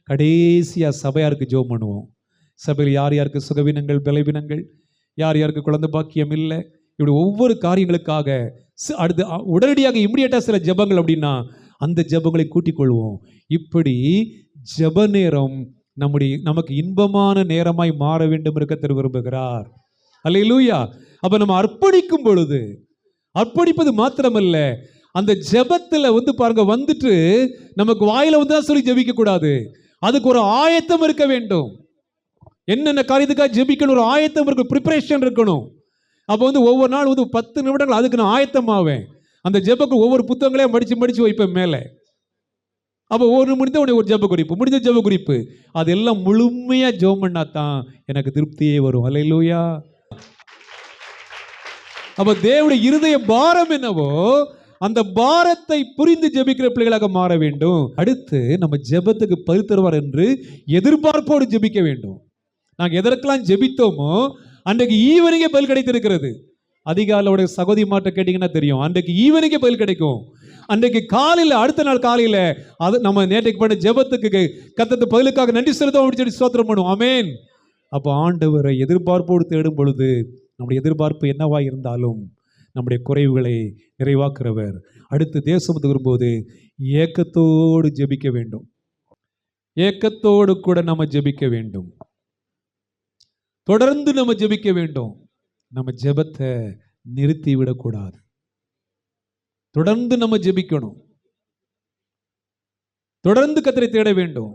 கடைசியா சபையாருக்கு ஜெபம் பண்ணுவோம். சபையில் யார் யாருக்கு சுகவீனங்கள், பலவீனங்கள், யார் யாருக்கு குழந்தை பாக்கியம் இல்லை, இப்படி ஒவ்வொரு காரியங்களுக்காக அடுத்து உடனடியாக இமிடியேட்டா சில ஜெபங்கள் அப்படின்னா அந்த ஜெபங்களை கூட்டிக் கொள்வோம். இப்படி ஜெப நேரம் நமக்கு இன்பமான நேரமாய் மாற வேண்டும் என்று கர்த்தர் விரும்புகிறார். அல்லேலூயா. அப்ப நம்ம அர்ப்பணிக்கும் பொழுது, அர்ப்பணிப்பது மாத்திரமல்ல, அந்த ஜெபத்துல வந்து பாருங்க வந்துட்டு நமக்கு வாயில வந்து சொல்லி ஜெபிக்க கூடாது. அதுக்கு ஒரு ஆயத்தம் இருக்க வேண்டும். என்னென்ன காரியத்துக்காக ஜெபிக்கணும், ஒரு ஆயத்தம் இருக்கு, ப்ரிப்பரேஷன் இருக்கணும். அப்போ ஒவ்வொரு நாள் 10 நிமிடங்கள் அதுக்கு நான் ஆயத்தமாவேன். அந்த ஜெபக்கு ஒவ்வொரு புத்தகங்களையும் மடிச்சு வைப்பேன் மேலே. அப்போ ஒரு முடிந்த உடனே ஒரு ஜெப குறிப்பு, முடிஞ்ச ஜெப குறிப்பு, அதெல்லாம் முழுமையா ஜெபம் பண்ணா தான் எனக்கு திருப்தியே வரும். அல்லேலூயா. அப்ப தேவனுடைய இருதய பாரம் என்னவோ அந்த பாரத்தை புரிந்து ஜெபிக்கிற பிள்ளைகளாக மாற வேண்டும். அடுத்து நம்ம ஜெபத்துக்கு பதில் தருவார் என்று எதிர்பார்ப்போடு ஜெபிக்க வேண்டும். நாங்கள் எதற்கெல்லாம் ஜெபித்தோமோ அன்றைக்கு ஈவனிங்கே பதில் கிடைத்திருக்கிறது. அதிகாலையோட சகோதரி மாட்ட கேட்டீங்கன்னா தெரியும், அன்றைக்கு ஈவனிங்கே பதில் கிடைக்கும். அன்றைக்கு காலையில், அடுத்த நாள் காலையில் அது நம்ம நேற்றைக்கு பண்ண ஜெபத்துக்கு கத்தத்து பதிலுக்காக நன்றி செலுத்தோம் அப்படின்னு சொல்லி ஸ்தோத்திரம் பண்ணுவோம். ஆமென். அப்போ ஆண்டவரை எதிர்பார்ப்போடு தேடும் பொழுது நம்முடைய எதிர்பார்ப்பு என்னவா இருந்தாலும் நம்முடைய குறைவுகளை நிறைவாக்குறவர். அடுத்து தேசத்துக்கு வரும்போது ஏக்கத்தோடு ஜெபிக்க வேண்டும். ஏக்கத்தோடு கூட நம்ம ஜெபிக்க வேண்டும். தொடர்ந்து நம்ம ஜெபிக்க வேண்டும். நம்ம ஜெபத்தை நிறுத்தி விடக்கூடாது. தொடர்ந்து நம்ம ஜெபிக்கணும். தொடர்ந்து கர்த்தரை தேட வேண்டும்.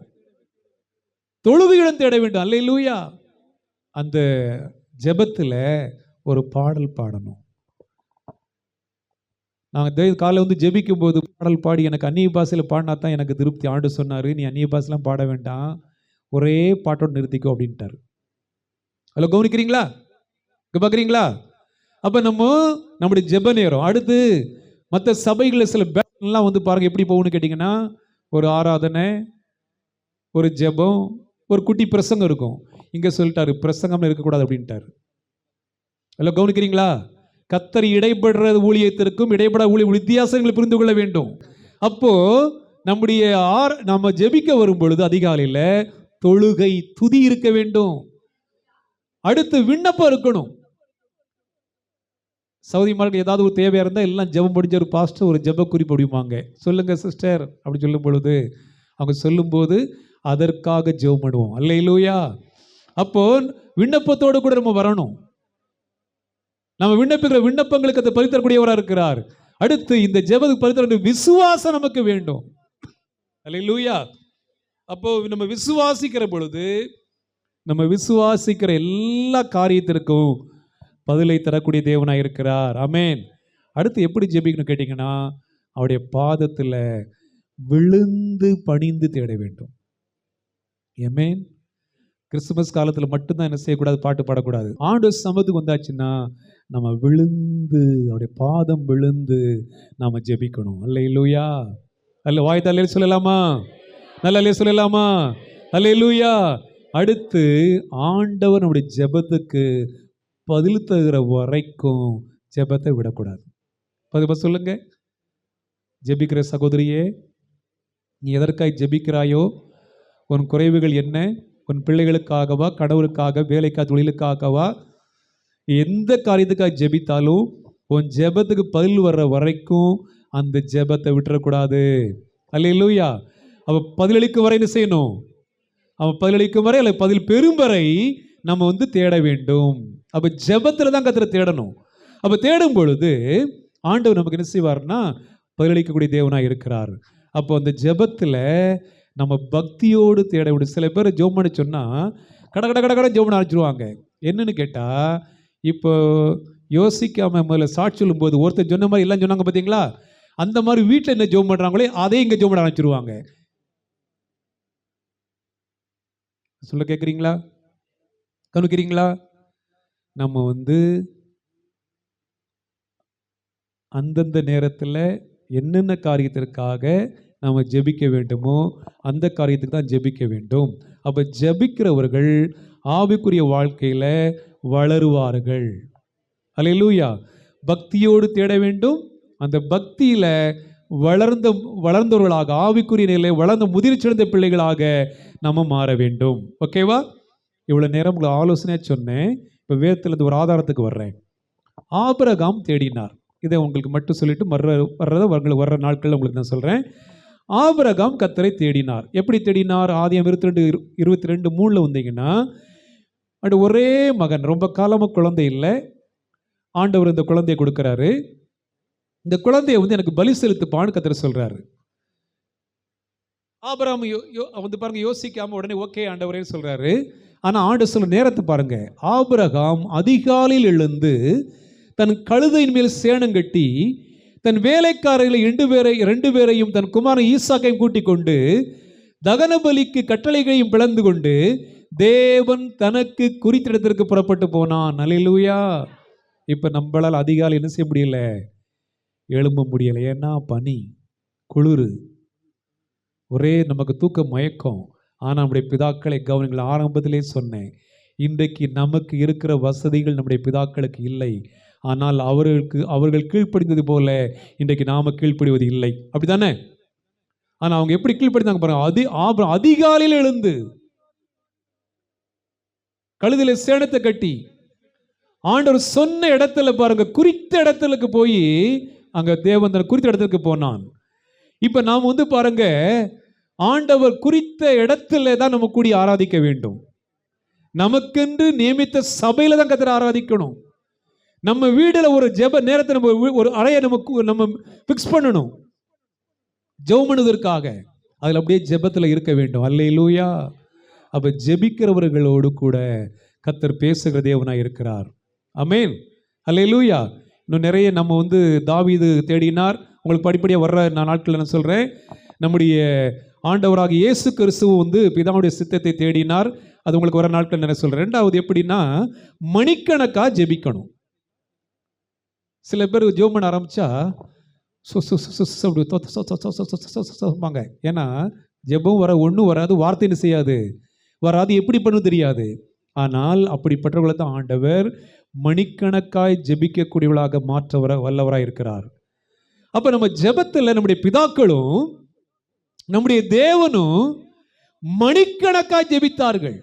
தொழுகையுடன் தேட வேண்டும். அல்லேலூயா. அந்த ஜெபத்தில் ஒரு பாடல் பாடணும். நாங்கள் காலையில் ஜெபிக்கும் போது பாடல் பாடி எனக்கு அந்நிய பாஷையில் பாடினா தான் எனக்கு திருப்தி. ஆண்டு சொன்னார், நீ அந்நிய பாஷைலாம் பாட வேண்டாம், ஒரே பாட்டோடு நிறுத்திக்கோ அப்படின்ட்டார். அதில் கவனிக்கிறீங்களா? பார்க்குறீங்களா? அப்போ நம்முடைய ஜெப நேரம். அடுத்து மற்ற சபைகளில் சில பேட்லாம் பாருங்கள் எப்படி போகணும்னு கேட்டிங்கன்னா, ஒரு ஆராதனை, ஒரு ஜெபம், ஒரு குட்டி பிரசங்கம் இருக்கும். இங்கே சொல்லிட்டாரு பிரசங்கம் இருக்கக்கூடாது அப்படின்ட்டார். அதில் கவனிக்கிறீங்களா? கர்த்தர் இடைப்படுற ஊழியத்திற்கும் இடைப்பட ஊழிய வித்தியாசங்களை புரிந்து கொள்ள வேண்டும். அப்போ நம்ம ஜெபிக்க வரும் பொழுது அதிகாலையில் தொழுகை துதி இருக்க வேண்டும். அடுத்து விண்ணப்பம் இருக்கணும். சகோதரிமாருக்கு ஏதாவது ஒரு தேவையாக இருந்தால் எல்லாம் ஜெபம் முடிஞ்ச ஒரு பாஸ்டர் ஒரு ஜெப குறிப்பு அப்படிம்பாங்க. சொல்லுங்க சிஸ்டர் அப்படி சொல்லும் பொழுது அவங்க சொல்லும்போது அதற்காக ஜெபம் பண்ணுவோம். அல்லேலூயா. அப்போ விண்ணப்பத்தோடு கூட நம்ம வரணும். நம்ம விண்ணப்பிக்கிற விண்ணப்பங்களுக்கு அதை பரித்தரக்கூடியவராக இருக்கிறார். அடுத்து இந்த ஜெபத்துக்கு பரித்தர விசுவாசம் நமக்கு வேண்டும். அல்லேலூயா. அப்போ நம்ம விசுவாசிக்கிற பொழுது நம்ம விசுவாசிக்கிற எல்லா காரியத்திற்கும் பதிலை தரக்கூடிய தேவனாக இருக்கிறார். ஆமென். அடுத்து எப்படி ஜெபிக்கணும் கேட்டிங்கன்னா, அவருடைய பாதத்தில் விழுந்து பணிந்து தேட வேண்டும். ஆமென். கிறிஸ்துமஸ் காலத்தில் மட்டும்தான் என்ன செய்யக்கூடாது, பாட்டு பாடக்கூடாது. ஆண்டவர் சமத்துக்கு வந்தாச்சுன்னா நம்ம விழுந்து அவருடைய பாதம் விழுந்து நாம ஜெபிக்கணும். அல்லேலூயா. அல்ல வாய் தல்லே சொல்லலாமா? நல்ல சொல்லலாமா? அல்லேலூயா. அடுத்து ஆண்டவர் நம்முடைய ஜெபத்துக்கு பதில் தருகிற வரைக்கும் ஜெபத்தை விடக்கூடாது. பதில் சொல்லுங்க. ஜெபிக்கிற சகோதரியே, நீ எதற்காக ஜெபிக்கிறாயோ, உன் குறைவுகள் என்ன, உன் பிள்ளைகளுக்காகவா, கணவருக்காக, வேலைக்காக, தொழிலுக்காகவா, எந்த காரியத்துக்காக ஜெபித்தாலும் உன் ஜெபத்துக்கு பதில் வர்ற வரைக்கும் அந்த ஜெபத்தை விட்டுறக்கூடாது. அல்லேலூயா. அவ பதிலளிக்கும் வரை என்ன செய்யணும்? அவன் பதிலளிக்கும் வரை அல்ல பதில் பெறும் வரை நம்ம தேட வேண்டும். அப்போ ஜெபத்தில் தான் கர்த்தரை தேடணும். அப்போ தேடும் பொழுது ஆண்டவர் நமக்கு என்ன செய்வார்னா பதிலளிக்கக்கூடிய தேவனாக இருக்கிறார். அப்போ அந்த ஜெபத்தில் நம்ம பக்தியோடு தேட வேண்டும். சில பேர் ஜெபம் பண்ண சொன்னால் கட ஜெபம் பண்ண ஆரம்பிச்சிருவாங்க. என்னன்னு கேட்டால், இப்போ யோசிக்காமல் முதல்ல சாட்சி சொல்லும்போது ஒருத்தர் சொன்ன மாதிரி எல்லாம் சொன்னாங்க பார்த்தீங்களா, அந்த மாதிரி வீட்டில் என்ன ஜெபம் பண்ணுறாங்களே அதே இங்கே ஜெபம் பண்ண ஆரம்பிச்சிருவாங்க. சொல்ல கேட்குறீங்களா? கவனிக்கிறீங்களா? நம்ம அந்தந்த நேரத்தில் என்னென்ன காரியத்திற்காக நம்ம ஜெபிக்க வேண்டுமோ அந்த காரியத்துக்கு தான் ஜெபிக்க வேண்டும். அப்போ ஜெபிக்கிறவர்கள் ஆவிக்குரிய வாழ்க்கையில் வளருவார்கள். அல்லேலூயா. பக்தியோடு தேட வேண்டும். அந்த பக்தியில் வளர்ந்தவர்களாக, ஆவிக்குரிய நிலையில் வளர்ந்த முதிர்ச்சியடைந்த பிள்ளைகளாக நம்ம மாற வேண்டும். ஓகேவா? இவ்வளோ நேரம் உங்களை ஆலோசனையாக சொன்னேன். இப்போ வேதத்தில் ஒரு ஆதாரத்துக்கு வர்றேன். ஆபிரகாம் தேடினார். இதை உங்களுக்கு மட்டும் சொல்லிட்டு வர்ற நாட்களில் உங்களுக்கு நான் சொல்கிறேன். ஆபிரகாம் கர்த்தரை தேடினார். எப்படி தேடினார்? ஆதியாகமம் 22:3 வந்தீங்கன்னா, அது ஒரே மகன், ரொம்ப காலமாக குழந்தை இல்லை. ஆண்டவர் இந்த குழந்தையை கொடுக்குறாரு. இந்த குழந்தையை எனக்கு பலி செலுத்துப்பான்னு கர்த்தர் சொல்கிறாரு. ஆபிரகாம் வந்து பாருங்க யோசிக்காம உடனே ஓகே ஆண்டவரே சொல்றாரு. ஆனா ஆண்டவர் சொல்ற நேரத்தை பாருங்க. ஆபிரகாம் அதிகாலையில் எழுந்து தன் கழுதையின் மேல் சேணம் கட்டி தன் வேலைக்காரர்களை 2 பேரையும் தன் குமாரன் ஈசாக்கையும் கூட்டிக் கொண்டு தகன பலிக்கு கட்டளைகளையும் பிளந்து கொண்டு தேவன் தனக்கு குறித்த இடத்திற்கு புறப்பட்டு போனான். அல்லேலூயா. இப்ப நம்மளால் அதிகாலை என்ன செய்ய முடியல, எழும்ப முடியல. ஏன்னா பனி, குளிர், ஒரே நமக்கு தூக்க மயக்கம். ஆனா நம்முடைய பிதாக்களை கவனிங்கள். ஆரம்பத்திலே சொன்னேன், இன்றைக்கு நமக்கு இருக்கிற வசதிகள் நம்முடைய பிதாக்களுக்கு இல்லை. ஆனால் அவர்கள் கீழ்ப்படிந்தது போல இன்றைக்கு நாம கீழ்ப்படிவது இல்லை. அப்படித்தானே? ஆனா அவங்க எப்படி கீழ்ப்படிந்தாங்க பாருங்க. அதிகாலையில் எழுந்து கழுதில சேணத்தை கட்டி ஆண்டவர் சொன்ன இடத்துல பாருங்க, குறித்த இடத்துக்கு போய் அங்க தேவன் குறித்த இடத்துக்கு போனான். இப்ப நாம் வந்து பாருங்க, ஆண்டவர் குறித்த இடத்துல தான் நம்ம கூடி ஆராதிக்க வேண்டும். நமக்கென்று நியமித்த சபையில தான் கர்த்தரை ஆராதிக்கணும். நம்ம வீடுல ஒரு ஜெப நேரத்தை நம்ம ஒரு அறையை நம்ம பிக்ஸ் பண்ணணும் ஜெபம் பண்ணுவதற்காக. அதுல அப்படியே ஜெபத்துல இருக்க வேண்டும். அல்லேலூயா. அப்ப ஜெபிக்கிறவர்களோடு கூட கர்த்தர் பேசுகிற தேவனாய் இருக்கிறார். ஆமென். அல்லேலூயா. இன்னும் நிறைய நம்ம வந்து தாவீது தேடினார். உங்களுக்கு படிப்படியாக வர்ற நாட்கள் நான் சொல்றேன். நம்முடைய ஆண்டவராக இயேசு கிறிஸ்துவும் வந்து பிதாவுடைய சித்தத்தை தேடினார். அது உங்களுக்கு வர நாட்கள் நிறைய சொல்றேன். ரெண்டாவது எப்படின்னா, மணிக்கணக்கா ஜெபிக்கணும். சில பேர் ஜெபம் பண்ண ஆரம்பிச்சா அப்படி ஏன்னா ஜெபம் ஒன்றும் வராது, வார்த்தை என்ன செய்யாது, வராது, எப்படி பண்ணு தெரியாது. ஆனால் அப்படிப்பட்டவர்களை தான் ஆண்டவர் மணிக்கணக்காய் ஜெபிக்கக்கூடியவளாக மாற்ற வல்லவராக இருக்கிறார். அப்ப நம்ம ஜெபத்தில் நம்முடைய பிதாக்களும் நம்முடைய தேவனும் மணிக்கணக்காய் ஜெபித்தார்கள்.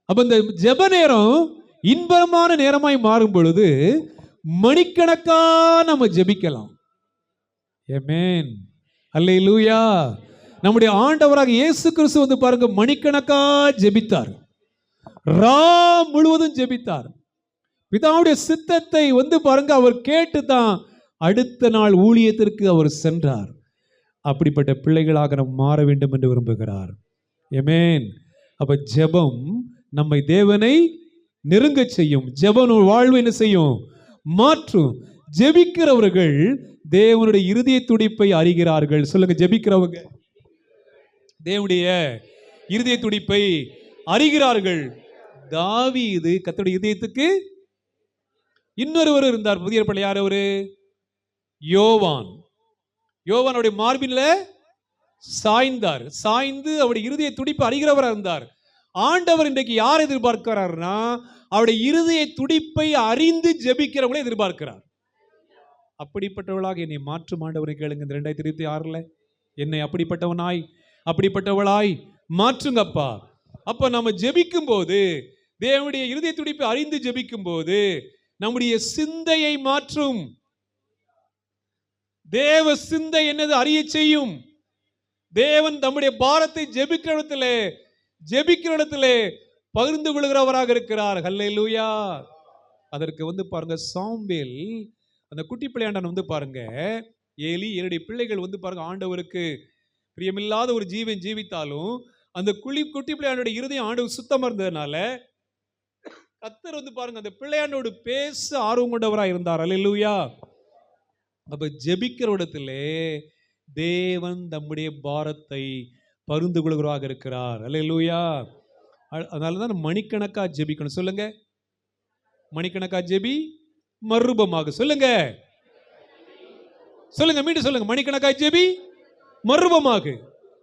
அப்ப இந்த ஜெப நேரம் இன்பமான நேரமாய் மாறும் பொழுது மணிக்கணக்கா நம்ம ஜெபிக்கலாம். ஆமென். அல்லேலூயா. நம்முடைய ஆண்டவராக இயேசு கிறிஸ்து வந்து பாருங்க, மணிக்கணக்கா ஜெபித்தார். முழுவதும் ஜெபித்தார். பிதாவுடைய சித்தத்தை வந்து பாருங்க அவர் கேட்டு தான் அடுத்த நாள் ஊழியத்திற்கு அவர் சென்றார். அப்படிப்பட்ட பிள்ளைகளாக நாம் மாற வேண்டும் என்று விரும்புகிறார். ஆமென். அப்ப ஜெபம் நம்மை தேவனை நெருங்க செய்யும். ஜெபம் வாழ்வு என்ன செய்யும், மாற்றும். ஜெபிக்கிறவர்கள் தேவனுடைய இருதய துடிப்பை அறிகிறார்கள். சொல்லுங்க, ஜெபிக்கிறவங்க தேவனுடைய இருதய துடிப்பை அறிகிறார்கள். தாவீது கர்த்தருடைய இதயத்துக்கு இன்னொருவர் இருந்தார். புதிய ஏற்பாட்டில் யார் அவரு? யோவான். யோவானுடைய மார்பின்ல சாய்ந்தார். சாய்ந்து அவருடைய இருதய துடிப்பு அறிகிறவராக இருந்தார். ஆண்டவர் இன்றைக்கு யார் எதிர்பார்க்கிறார்னா, அவருடைய இருதய துடிப்பை அறிந்து ஜெபிக்கிறவங்களை எதிர்பார்க்கிறார். அப்படிப்பட்டவளாக என்னை மாற்றும் ஆண்டவரை கேளுங்க. இந்த 2026 என்னை அப்படிப்பட்டவளாய் மாற்றுங்கப்பா. அப்ப நம்ம ஜெபிக்கும் போது, தேவனுடைய இருதய துடிப்பை அறிந்து ஜெபிக்கும் போது நம்முடைய சிந்தையை மாற்றும். தேவ சிந்தை என்னது அறிய செய்யும். தேவன் நம்முடைய பாரத்தை ஜெபிக்கிற இடத்திலே பகிர்ந்து கொள்கிறவராக இருக்கிறார். ஹல்லேலூயா. அதற்கு வந்து பாருங்க, சாம்பேல் அந்த குட்டி பிள்ளையாண்டன் வந்து பாருங்க, ஏலி என்னுடைய பிள்ளைகள் வந்து பாருங்க ஆண்டவருக்கு பிரியமில்லாத ஒரு ஜீவன் ஜீவித்தாலும் அந்த குட்டி பிள்ளையாண்டோட இருதயம் ஆண்டவர் சுத்தமா இருந்ததுனால கர்த்தர் வந்து பாருங்க அந்த பிள்ளையாண்டோடு பேச ஆர்வம் கொண்டவராக இருந்தார். அல்லேலூயா. அப்ப ஜெபிக்கிற இடத்திலே தேவன் நம்முடைய பாரத்தை பகிர்ந்து கொள்கிறவராக இருக்கிறார். அல்லேலூயா. அதனாலதான் மணிக்கணக்கா ஜெபிக்கணும். சொல்லுங்க, மணிக்கணக்கா ஜெபி, மறுரூபமாக. சொல்லுங்க, மீண்டும் சொல்லுங்க. மணிக்கணக்கா ஜெபி, மறுரூபமாக.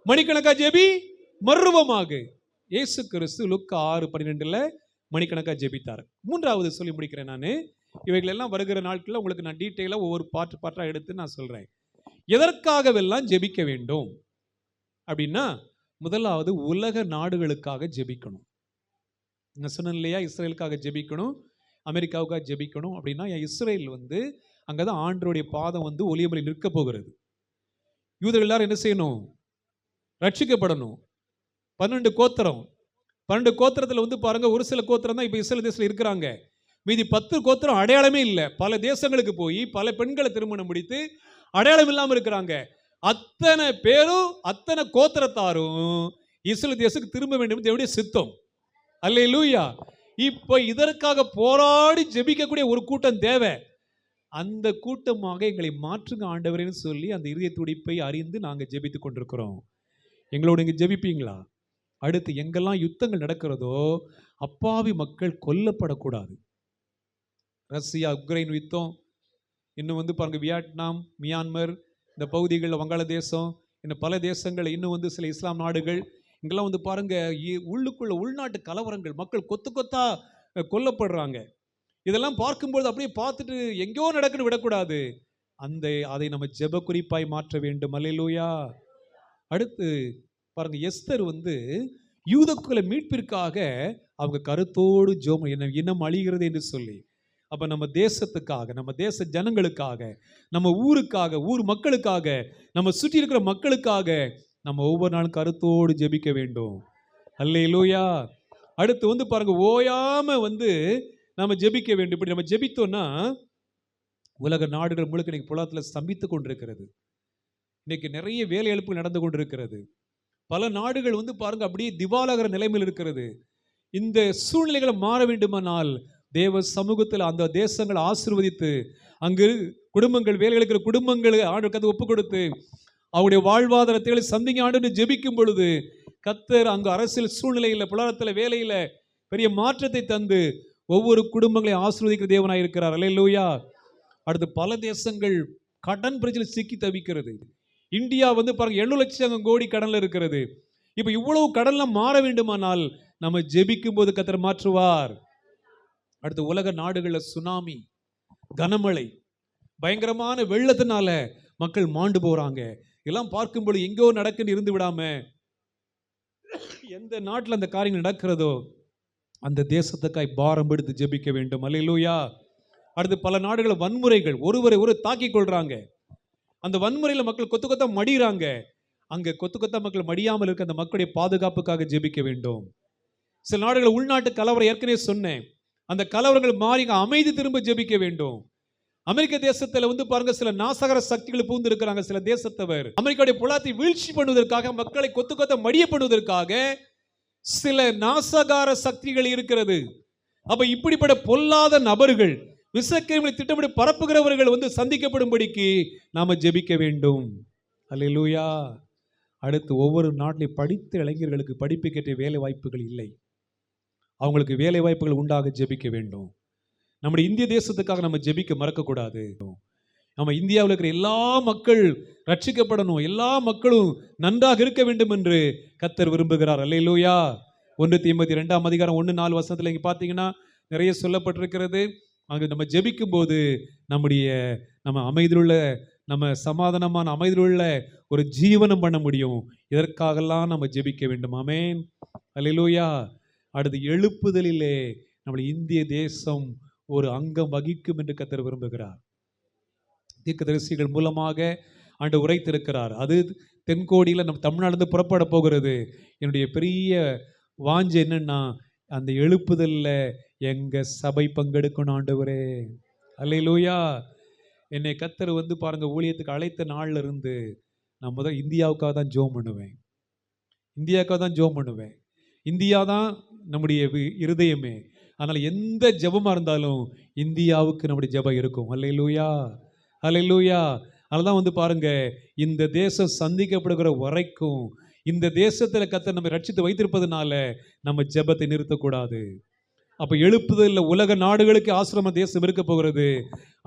மணிக்கணக்கா ஜெபி, மறுரூபமாக. இயேசு கிறிஸ்து லூக்கா 6:12 மணிக்கணக்கா ஜெபித்தார். மூன்றாவது சொல்லி முடிக்கிறேன் நான். இவைகள் எல்லாம் வருகிற நாட்களில் உங்களுக்கு நான் டீட்டெயிலாக ஒவ்வொரு பாட்டா எடுத்து நான் சொல்றேன். எதற்காகவெல்லாம் ஜெபிக்க வேண்டும் அப்படின்னா, முதலாவது உலக நாடுகளுக்காக ஜெபிக்கணும். நான் சொன்னேன் இல்லையா, இஸ்ரேலுக்காக ஜெபிக்கணும், அமெரிக்காவுக்காக ஜெபிக்கணும். அப்படின்னா இஸ்ரேல் வந்து அங்கதான் ஆண்டவருடைய பாதம் வந்து ஒலியமலை நிற்க போகிறது. யூதர்கள் எல்லாரும் என்ன செய்யணும்? ரட்சிக்கப்படணும். 12 கோத்திரத்தில் வந்து பாருங்க, ஒரு சில கோத்திரம் தான் இப்ப இஸ்ரேல் தேசத்தில் இருக்கிறாங்க. மீதி 10 கோத்திரம் அடையாளமே இல்லை. பல தேசங்களுக்கு போய் பல பெண்களை திருமணம் முடித்து அடையாளம் இல்லாமல் இருக்கிறாங்க. அத்தனை பேரும் அத்தனை கோத்திரத்தாரும் இஸ்ரவேல் தேசத்துக்கு திரும்ப வேண்டும் தேவனுடைய சித்தம். அல்லேலூயா. இப்ப இதற்காக போராடி ஜெபிக்கக்கூடிய ஒரு கூட்டம் தேவை. அந்த கூட்டமாக எங்களை மாற்றுங்க ஆண்டவரேன்னு சொல்லி அந்த இதய துடிப்பை அறிந்து நாங்க ஜெபித்துக் கொண்டிருக்கிறோம். எங்களோட இங்க ஜெபிப்பீங்களா? அடுத்து எங்கெல்லாம் யுத்தங்கள் நடக்கிறதோ அப்பாவி மக்கள் கொல்லப்படக்கூடாது. ரஷ்யா உக்ரைன் யுத்தம், இன்னும் பாருங்க வியட்நாம், மியான்மர், இந்த பகுதிகளில் வங்காளதேசம், இன்னும் பல தேசங்கள், இன்னும் சில இஸ்லாம் நாடுகள், இங்கெல்லாம் பாருங்க உள்ளுக்குள்ள உள்நாட்டு கலவரங்கள், மக்கள் கொத்து கொத்தா கொல்லப்படுறாங்க. இதெல்லாம் பார்க்கும்போது அப்படியே பார்த்துட்டு எங்கேயோ நடக்குன்னு விடக்கூடாது. அதை நம்ம ஜெப குறிப்பாய் மாற்ற வேண்டும். அல்லேலூயா. அடுத்து பாருங்க, எஸ்தர் யூதக்குல மீட்பிற்காக அவங்க கருத்தோடு ஜெபம், இனம் அழிகிறது என்று சொல்லி. அப்ப நம்ம தேசத்துக்காக, நம்ம தேச ஜனங்களுக்காக, நம்ம ஊருக்காக, ஊர் மக்களுக்காக, நம்ம சுற்றி இருக்கிற மக்களுக்காக நம்ம ஒவ்வொரு நாளும் கருத்தோடு ஜெபிக்க வேண்டும். அல்லேலூயா. அடுத்து பாருங்க, ஓயாம நம்ம ஜெபிக்க வேண்டும். இப்படி நம்ம ஜெபித்தோம்னா உலக நாடுகள் முழுக்க இன்னைக்கு புலத்தில் ஸ்தம்பித்து கொண்டிருக்கிறது. இன்னைக்கு நிறைய வேலை எழுப்புகள் நடந்து கொண்டிருக்கிறது. பல நாடுகள் பாருங்க அப்படியே திவாலாகிற நிலைமையில் இருக்கிறது. இந்த சூழ்நிலைகளை மாற வேண்டுமானால் தேவ சமூகத்தில் அந்த தேசங்களை ஆசீர்வதித்து அங்கு குடும்பங்கள், வேலை இருக்கிற குடும்பங்களை ஆண்டு ஒப்பு கொடுத்து அவருடைய வாழ்வாதாரத்தை சந்திங்க ஆண்டு ஜெபிக்கும் பொழுது கர்த்தர் அங்கு அரசியல் சூழ்நிலையில், புலத்தில், வேலையில பெரிய மாற்றத்தை தந்து ஒவ்வொரு குடும்பங்களையும் ஆசீர்வதிக்கிற தேவனாய் இருக்கிறார். அல்லேலூயா. அடுத்து பல தேசங்கள் கடன் பிரச்சனை சிக்கி தவிக்கிறது. இந்தியா பாருங்க 7 லட்சம் கோடி கடன்ல இருக்கிறது. இப்ப இவ்வளவு கடன்லாம் மாற வேண்டுமானால் நம்ம ஜெபிக்கும் போது கர்த்தர் மாற்றுவார். அடுத்து உலக நாடுகளில் சுனாமி, கனமழை, பயங்கரமான வெள்ளத்தினால மக்கள் மாண்டு போறாங்க. எல்லாம் பார்க்கும்போது எங்கோ நடக்குன்னு இருந்து விடாம எந்த நாட்டில் அந்த காரியங்கள் நடக்கிறதோ அந்த தேசத்துக்காய் பாரம் எடுத்து ஜெபிக்க வேண்டும். அல்லேலூயா. அடுத்து பல நாடுகள் வன்முறைகள், ஒருவரை தாக்கிக் கொள்றாங்க. அந்த வன்முறையில் மக்கள் கொத்து கொத்தா மடிகிறாங்க. அங்க கொத்து கொத்தா மக்கள் மடியாமல் இருக்க அந்த மக்களுடைய பாதுகாப்புக்காக ஜெபிக்க வேண்டும். சில நாடுகள் உள்நாட்டு கலவரம், ஏற்கனவே சொன்னேன், அந்த கலவரங்கள் மாறி அமைதி திரும்ப ஜெபிக்க வேண்டும். அமெரிக்க தேசத்துல பாருங்க சில நாசகர சக்திகள் பூந்து இருக்கிறாங்க. சில தேசத்தவர் அமெரிக்காவுடைய புலத்தை வீழ்ச்சி பண்ணுவதற்காக, மக்களை கொத்து கொத்த மடிய பண்ணுவதற்காக சில நாசகார சக்திகள் இருக்கிறது. அப்ப இப்படிப்பட்ட பொல்லாத நபர்கள், விசக்கிரமிகளை திட்டமிட்டு பரப்புகிறவர்கள் சந்திக்கப்படும்படிக்கு நாம ஜெபிக்க வேண்டும். அல்லேலூயா. அடுத்து ஒவ்வொரு நாட்டிலையும் படித்த இளைஞர்களுக்கு படிப்புக்கேற்ற வேலை வாய்ப்புகள் இல்லை. அவங்களுக்கு வேலை வாய்ப்புகள் உண்டாக ஜெபிக்க வேண்டும். நம்முடைய இந்திய தேசத்துக்காக நம்ம ஜெபிக்க மறக்கக்கூடாது. நம்ம இந்தியாவில் இருக்கிற எல்லா மக்கள் ரட்சிக்கப்படணும், எல்லா மக்களும் நன்றாக இருக்க வேண்டும் என்று கர்த்தர் விரும்புகிறார். அல்லேலூயா. 1 தீமோத்தேயு 2:1-4 இங்க பார்த்தீங்கன்னா நிறைய சொல்லப்பட்டிருக்கிறது. அங்கு நம்ம ஜெபிக்கும் போது நம்ம அமைதியுள்ள, நம்ம சமாதானமான அமைதியுள்ள ஒரு ஜீவனம் பண்ண முடியும். இதற்காகலாம் நம்ம ஜெபிக்க வேண்டும். ஆமென். அல்லேலூயா. அடுத்து எழுப்புதலிலே நம்முடைய இந்திய தேசம் ஒரு அங்கம் வகிக்கும் என்று கர்த்தர் விரும்புகிறார். தீர்க்கதரிசிகள் மூலமாக ஆண்டவர் உரைத்திருக்கிறார். அது தென்கோடியில் நம்ம தமிழ்நாடு புறப்பட போகிறது. என்னுடைய பெரிய வாஞ்சை என்னன்னா, அந்த எழுப்புதல்ல எங்க சபை பங்கெடுக்கணும் ஆண்டவரே. அல்லேலூயா. என்னை கர்த்தர் பாருங்க ஊழியத்துக்கு அழைத்த நாள்ல இருந்து நான் முதல் இந்தியாவுக்காக தான் ஜெபம் பண்ணுவேன். இந்தியாவுக்காக தான் ஜெபம் பண்ணுவேன். இந்தியா தான் நம்முடைய இருதயமே. அதனால எந்த ஜெபமா இருந்தாலும் இந்தியாவுக்கு நம்முடைய ஜெபம் இருக்கும். அல்லேலூயா. அல்லேலூயா. அதனால பாருங்க, இந்த தேசம் சந்திக்கப்படுகிற வரைக்கும் இந்த தேசத்துல கர்த்தர் நம்ம ரட்சித்து வைத்திருப்பதனால நம்ம ஜெபத்தை நிறுத்தக்கூடாது. அப்ப எழுப்புதல் உலக நாடுகளுக்கு ஆசிரம தேசம் இருக்க போகிறது.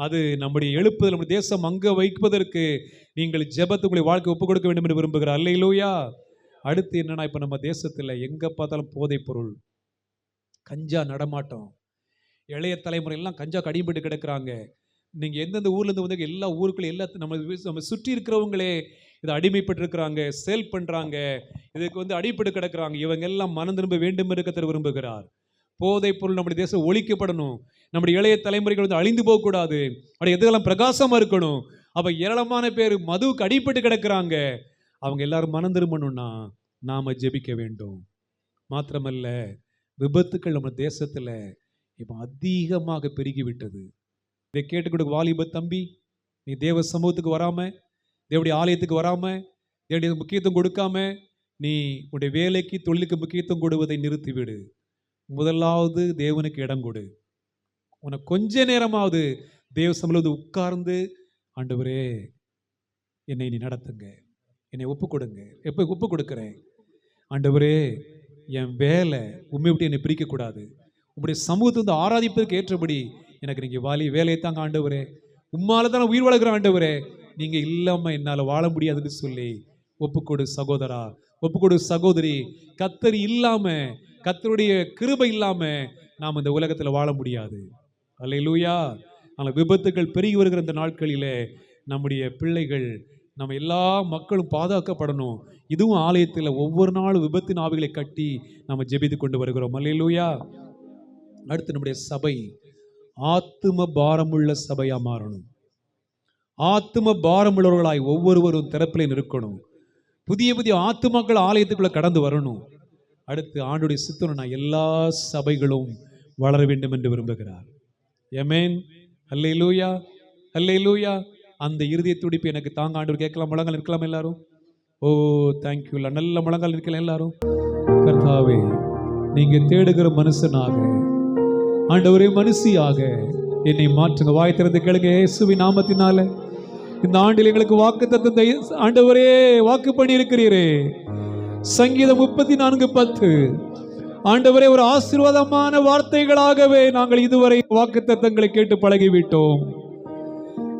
அது நம்முடைய எழுப்புதல், நம்முடைய தேசம் அங்க வைப்பதற்கு நீங்கள் ஜெபத்துக்குரிய வாழ்க்கை ஒப்புக் கொடுக்க வேண்டும் என்று விரும்புகிறார். அல்லேலூயா. அடுத்து என்னன்னா, இப்ப நம்ம தேசத்துல எங்க பார்த்தாலும் போதைப் பொருள், கஞ்சா நடமாட்டம், இளைய தலைமுறை எல்லாம் கஞ்சா அடிபட்டு கிடக்குறாங்க. நீங்க எந்தெந்த ஊர்ல இருந்து எல்லா ஊருக்குள்ள நம்ம சுற்றி இருக்கிறவங்களே இதை அடிமைப்பட்டு இருக்கிறாங்க, சேல் பண்றாங்க, இதுக்கு அடிபட்டு கிடக்குறாங்க. இவங்க எல்லாம் மனம் திரும்ப வேண்டும் என்று கர்த்தர் விரும்புகிறார். போதைப் பொருள் நம்முடைய தேசம் ஒழிக்கப்படணும். நம்முடைய இளைய தலைமுறைகள் அழிந்து போகக்கூடாது. அப்படி எதுக்கெல்லாம் பிரகாசமா இருக்கணும். அப்ப ஏராளமான பேர் மதுவுக்கு அடிபட்டு கிடக்குறாங்க. அவங்க எல்லாரும் மனம் திரும்பணும்னா நாம ஜெபிக்க வேண்டும். மாத்திரமல்ல, விபத்துக்கள் நம்ம தேசத்துல இப்ப அதிகமாக பெருகிவிட்டது. இதை கேட்டுக்கொண்டு வாலிப தம்பி, நீ தேவ சமூகத்துக்கு வராம தேவனுடைய ஆலயத்துக்கு வராம, தேவனுடைய முக்கியத்துவம் கொடுக்காம நீ உன்னுடைய வேலைக்கு தொழிலுக்கு முக்கியத்துவம் கொடுவதை நிறுத்திவிடு. முதலாவது தேவனுக்கு இடம் கொடு. உனக்கு கொஞ்ச நேரமாவது தேவ சமூகத்தில் உட்கார்ந்து, ஆண்டவரே என்னை நீ நடத்துங்க, என்னை ஒப்பு கொடுங்க. எப்போ ஒப்பு கொடுக்குறேன் ஆண்டவரே, என் வேலை உண்மை விட்டு என்னை பிரிக்கக்கூடாது. உங்களுடைய சமூகத்தை வந்து ஆராதிப்பதற்கு ஏற்றபடி எனக்கு நீங்கள் வேலையை தாங்க ஆண்டவரே. உம்மால தான் உயிர் வளர்க்குற ஆண்டவரே, நீங்கள் இல்லாமல் என்னால் வாழ முடியாதுன்னு சொல்லி ஒப்புக்கொடு சகோதரா, ஒப்புக்கொடு சகோதரி. கர்த்தர் இல்லாமல், கர்த்தருடைய கிருபை இல்லாமல் நாம் இந்த உலகத்தில் வாழ முடியாது. அல்லேலூயா. ஆனால் விபத்துக்கள் பெருகி வருகிற இந்த நாட்களிலே நம்முடைய பிள்ளைகள், நம்ம எல்லா மக்களும் பாதுகாக்கப்படணும். இதுவும் ஆலயத்தில் ஒவ்வொரு நாளும் விபத்தின் ஆவிகளை கட்டி நம்ம ஜெபித்து கொண்டு வருகிறோம். அல்லேலூயா. அடுத்து நம்முடைய சபை ஆத்தும பாரமுள்ள சபையா மாறணும். ஆத்தும பாரமுள்ளவர்களாய் ஒவ்வொருவரும் திறப்பிலே நிற்கணும். புதிய புதிய ஆத்துமாக்கள் ஆலயத்துக்குள்ள கடந்து வரணும். அடுத்து ஆண்டுடைய சித்தம்னா எல்லா சபைகளும் வளர வேண்டும் என்று விரும்புகிறார். ஆமென். அல்லேலூயா, அல்லேலூயா. அந்த இருதய துடிப்பு எனக்கு தாங்க ஆண்டவர். கேட்கலாம், முழங்கால் நிற்கலாம் எல்லாரும். ஓ தேங்க்யூ. நல்ல முழங்கால் நிற்கலாம் எல்லாரும். கர்த்தாவே, நீங்க தேடுகிற மனுஷனாக, ஆண்டவரே மனுஷியாக என்னை மாற்றுங்க. வாய் திறந்து கேளுங்க. இயேசுவின் நாமத்தினால இந்த ஆண்டில் எங்களுக்கு வாக்குத்தத்தத்தை ஆண்டவரே வாக்கு பண்ணி இருக்கிறீரே. சங்கீதம் 34:10 ஆண்டவரே, ஒரு ஆசீர்வாதமான வார்த்தைகளாகவே நாங்கள் இதுவரை வாக்குத்தத்தங்களை கேட்டு பழகிவிட்டோம்.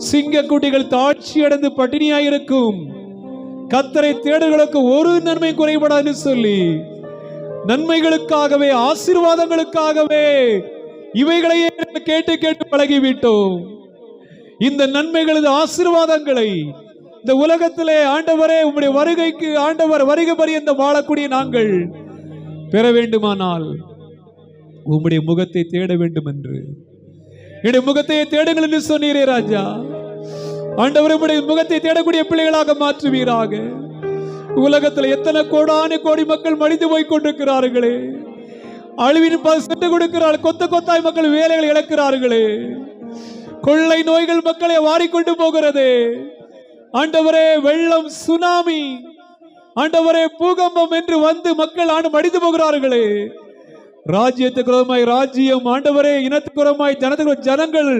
சிங்கக்குட்டிகள் தாட்சி அடைந்து பட்டினியாயிருக்கும், கர்த்தரை தேடுகளுக்கு ஒரு நன்மை குறைபடாது சொல்லி, நன்மைகளுக்காகவே ஆசீர்வாதங்களுக்காகவே இவைகளையே கேட்டு கேட்டு பழகிவிட்டோம். இந்த நன்மைகளது ஆசீர்வாதங்களை இந்த உலகத்திலே ஆண்டவரே உம்முடைய வருகைக்கு, ஆண்டவர் வருகை பரியந்த வாழக்கூடிய நாங்கள் பெற வேண்டுமானால் உம்முடைய முகத்தை தேட வேண்டும் என்று, என்னுடைய முகத்தை தேடுங்கள் என்று சொன்னீரே ராஜா. ஆண்டவர் உம்முடைய முகத்தை தேடக்கூடிய பிள்ளைகளாக மாற்றுவீராக. உலகத்தில் எத்தனை கோடான கோடி மக்கள் மடிந்து போய் கொண்டிருக்கிறார்களே, அழிவின் சென்று கொடுக்கிறார்கள். கொத்த கொத்தாய் மக்கள் வேலைகளை இழக்கிறார்களே, கொள்ளை நோய்கள் மக்களை வாரிக்கொண்டு போகிறது. ஆண்டவரே, வெள்ளம், சுனாமி, ஆண்டவரே பூகம்பம் என்று வந்து மக்கள் மடிந்து போகிறார்களே. ராஜ்யத்துக்கு விரோதமாய் ராஜ்யம், ஆண்டவரே இனத்துக்கு விரோதமாய் ஜனத்துக்கு ஜனங்கள்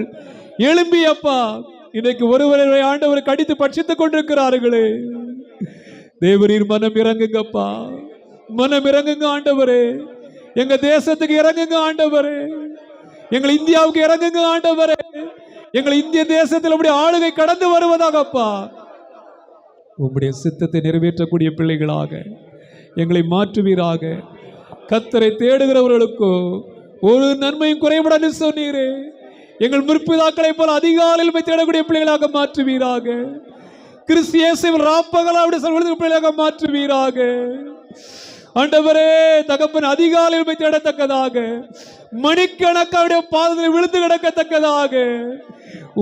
எழும்பி அப்பா இன்றைக்கு ஒருவரை ஆண்டவரை கடித்து பட்சித்துக் கொண்டிருக்கிறார்களே. தேவரீர் மனம் இறங்குங்கப்பா, மனம் இறங்குங்க ஆண்டவரே. எங்க தேசத்துக்கு இறங்குங்க ஆண்டவரே, எங்கள் இந்தியாவுக்கு இறங்குங்க ஆண்டவரே. எங்கள் இந்திய தேசத்தில் உம்முடைய ஆளுகை கடந்து வருவதாகப்பா, உம்முடைய சித்தத்தை நிறைவேற்றக்கூடிய பிள்ளைகளாக எங்களை மாற்றுவீராக. கர்த்தரை தேடுகிறவர்களுக்கோ ஒரு நன்மையும் குறைபடாது சொன்னீரே. எங்கள் முற்பிதாக்களை போல அதிகாலையில் தேடக்கூடிய பிள்ளைகளாக மாற்றுவீராக. கிறிஸ்து இயேசுவில் ராப்பகலாவுடைய சொல்வதற்கு பிள்ளைகளாக மாற்றுவீராக. ஆண்டவரே தகப்பன், அதிகாலையில் போய் தேடத்தக்கதாக, மணிக்கணக்காவுடைய பாதத்தில் விழுந்து கிடக்கத்தக்கதாக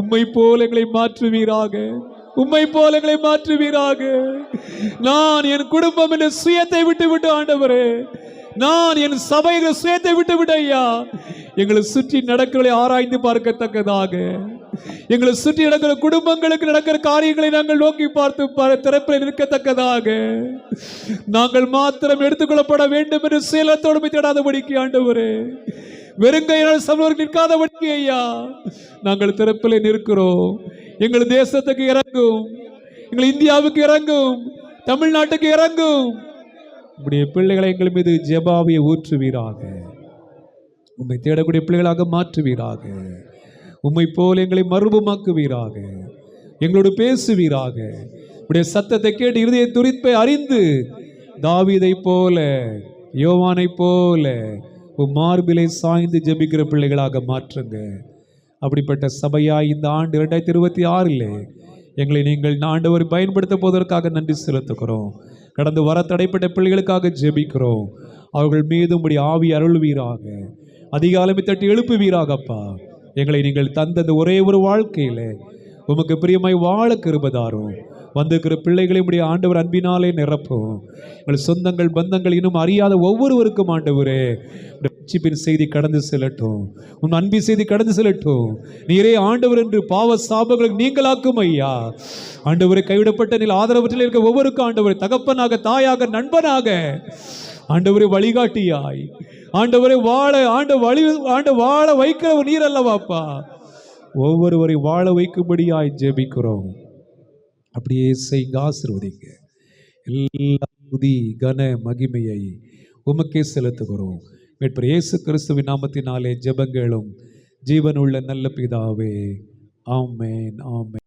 உம்மை போல எங்களை மாற்றுவீராக. உம்மை போல எங்களை மாற்றுவீராக. நான் என் குடும்பம் என்ற சுயத்தை விட்டு ஆண்டவரே, நான் என் சபைகள் சுயத்தை விட்டு ஐயா, எங்களை சுற்றி நடக்கிறதை ஆராய்ந்து பார்க்கத்தக்கதாக, எங்களை சுற்றி நடக்கிற குடும்பங்களுக்கு நடக்கிற காரியங்களை நாங்கள் நோக்கி பார்த்து திறப்பில் நிற்கத்தக்கதாக, நாங்கள் மாத்திரம் எடுத்துக்கொள்ளப்பட வேண்டும் என்று சேலத்தோடு தேடாதபடிக்கு ஆண்டவரே, வெறுங்கையினால் சமூகம் நிற்காதபடிக்கு ஐயா நாங்கள் திறப்பில் நிற்கிறோம். எங்கள் தேசத்துக்கு இறங்கும், எங்கள் இந்தியாவுக்கு இறங்கும், தமிழ்நாட்டுக்கு இறங்கும். உம்முடைய பிள்ளைகளை எங்கள் மீது ஜெபாவியை ஊற்றுவீராக. உம்மை தேடக்கூடிய பிள்ளைகளாக மாற்றுவீராக. உம்மை போல் எங்களை மறுபமாக்குவீராக. எங்களோடு பேசுவீராக. உடைய சத்தத்தை கேட்டு இருதய துரிப்பை அறிந்து தாவீதை போல, யோவானை போல உம் மார்பிலை சாய்ந்து ஜெபிக்கிற பிள்ளைகளாக மாற்றுங்க. அப்படிப்பட்ட சபையாய் இந்த ஆண்டு 2026 எங்களை நீங்கள் ஆண்டவர் பயன்படுத்த போவதற்காக நன்றி செலுத்துகிறோம். கடந்து வர தடைப்பட்ட பிள்ளைகளுக்காக ஜெபிக்கிறோம். அவர்கள் மீது உம்முடைய ஆவி அருள்வீராக. அதிகாலமே தட்டி எழுப்புவீராகப்பா. எங்களை நீங்கள் தந்த ஒரே ஒரு வாழ்க்கையில உமக்கு பிரியமாய் வாழ கிருபை தாரும். வந்திருக்கிற பிள்ளைகளை உடைய ஆண்டவர் அன்பினாலே நிரப்பும். எங்கள் சொந்தங்கள் பந்தங்கள் இன்னும் அறியாத ஒவ்வொருவருக்கும் ஆண்டவரே ரட்சிப்பின் செய்தி கடந்து செல்லட்டும். உன் அன்பின் செய்தி கடந்து செல்லட்டும். நீரே ஆண்டவர் என்று பாவ சாபங்களை நீங்களாக்கும் ஐயா. ஆண்டவரை கைவிடப்பட்ட நில ஆதரவற்றில் இருக்க ஒவ்வொருக்கும் ஆண்டவரை தகப்பனாக, தாயாக, நண்பனாக, ஆண்டவரை வழிகாட்டியாய், ஆண்டவரை வாழ வைக்கிற நீர் அல்லவாப்பா. ஒவ்வொருவரை வாழ வைக்கும்படியாய் ஜெபிக்கிறோம். அப்படியே செய்க, ஆசீர்வதிங்க. எல்லா துதி கன மகிமையை உமக்கே செலுத்துகிறோம். மீட்பர் இயேசு கிறிஸ்துவின் நாமத்தினாலே ஜெபங்களும் ஜீவனுள்ள நல்ல பிதாவே. ஆமென், ஆமென்.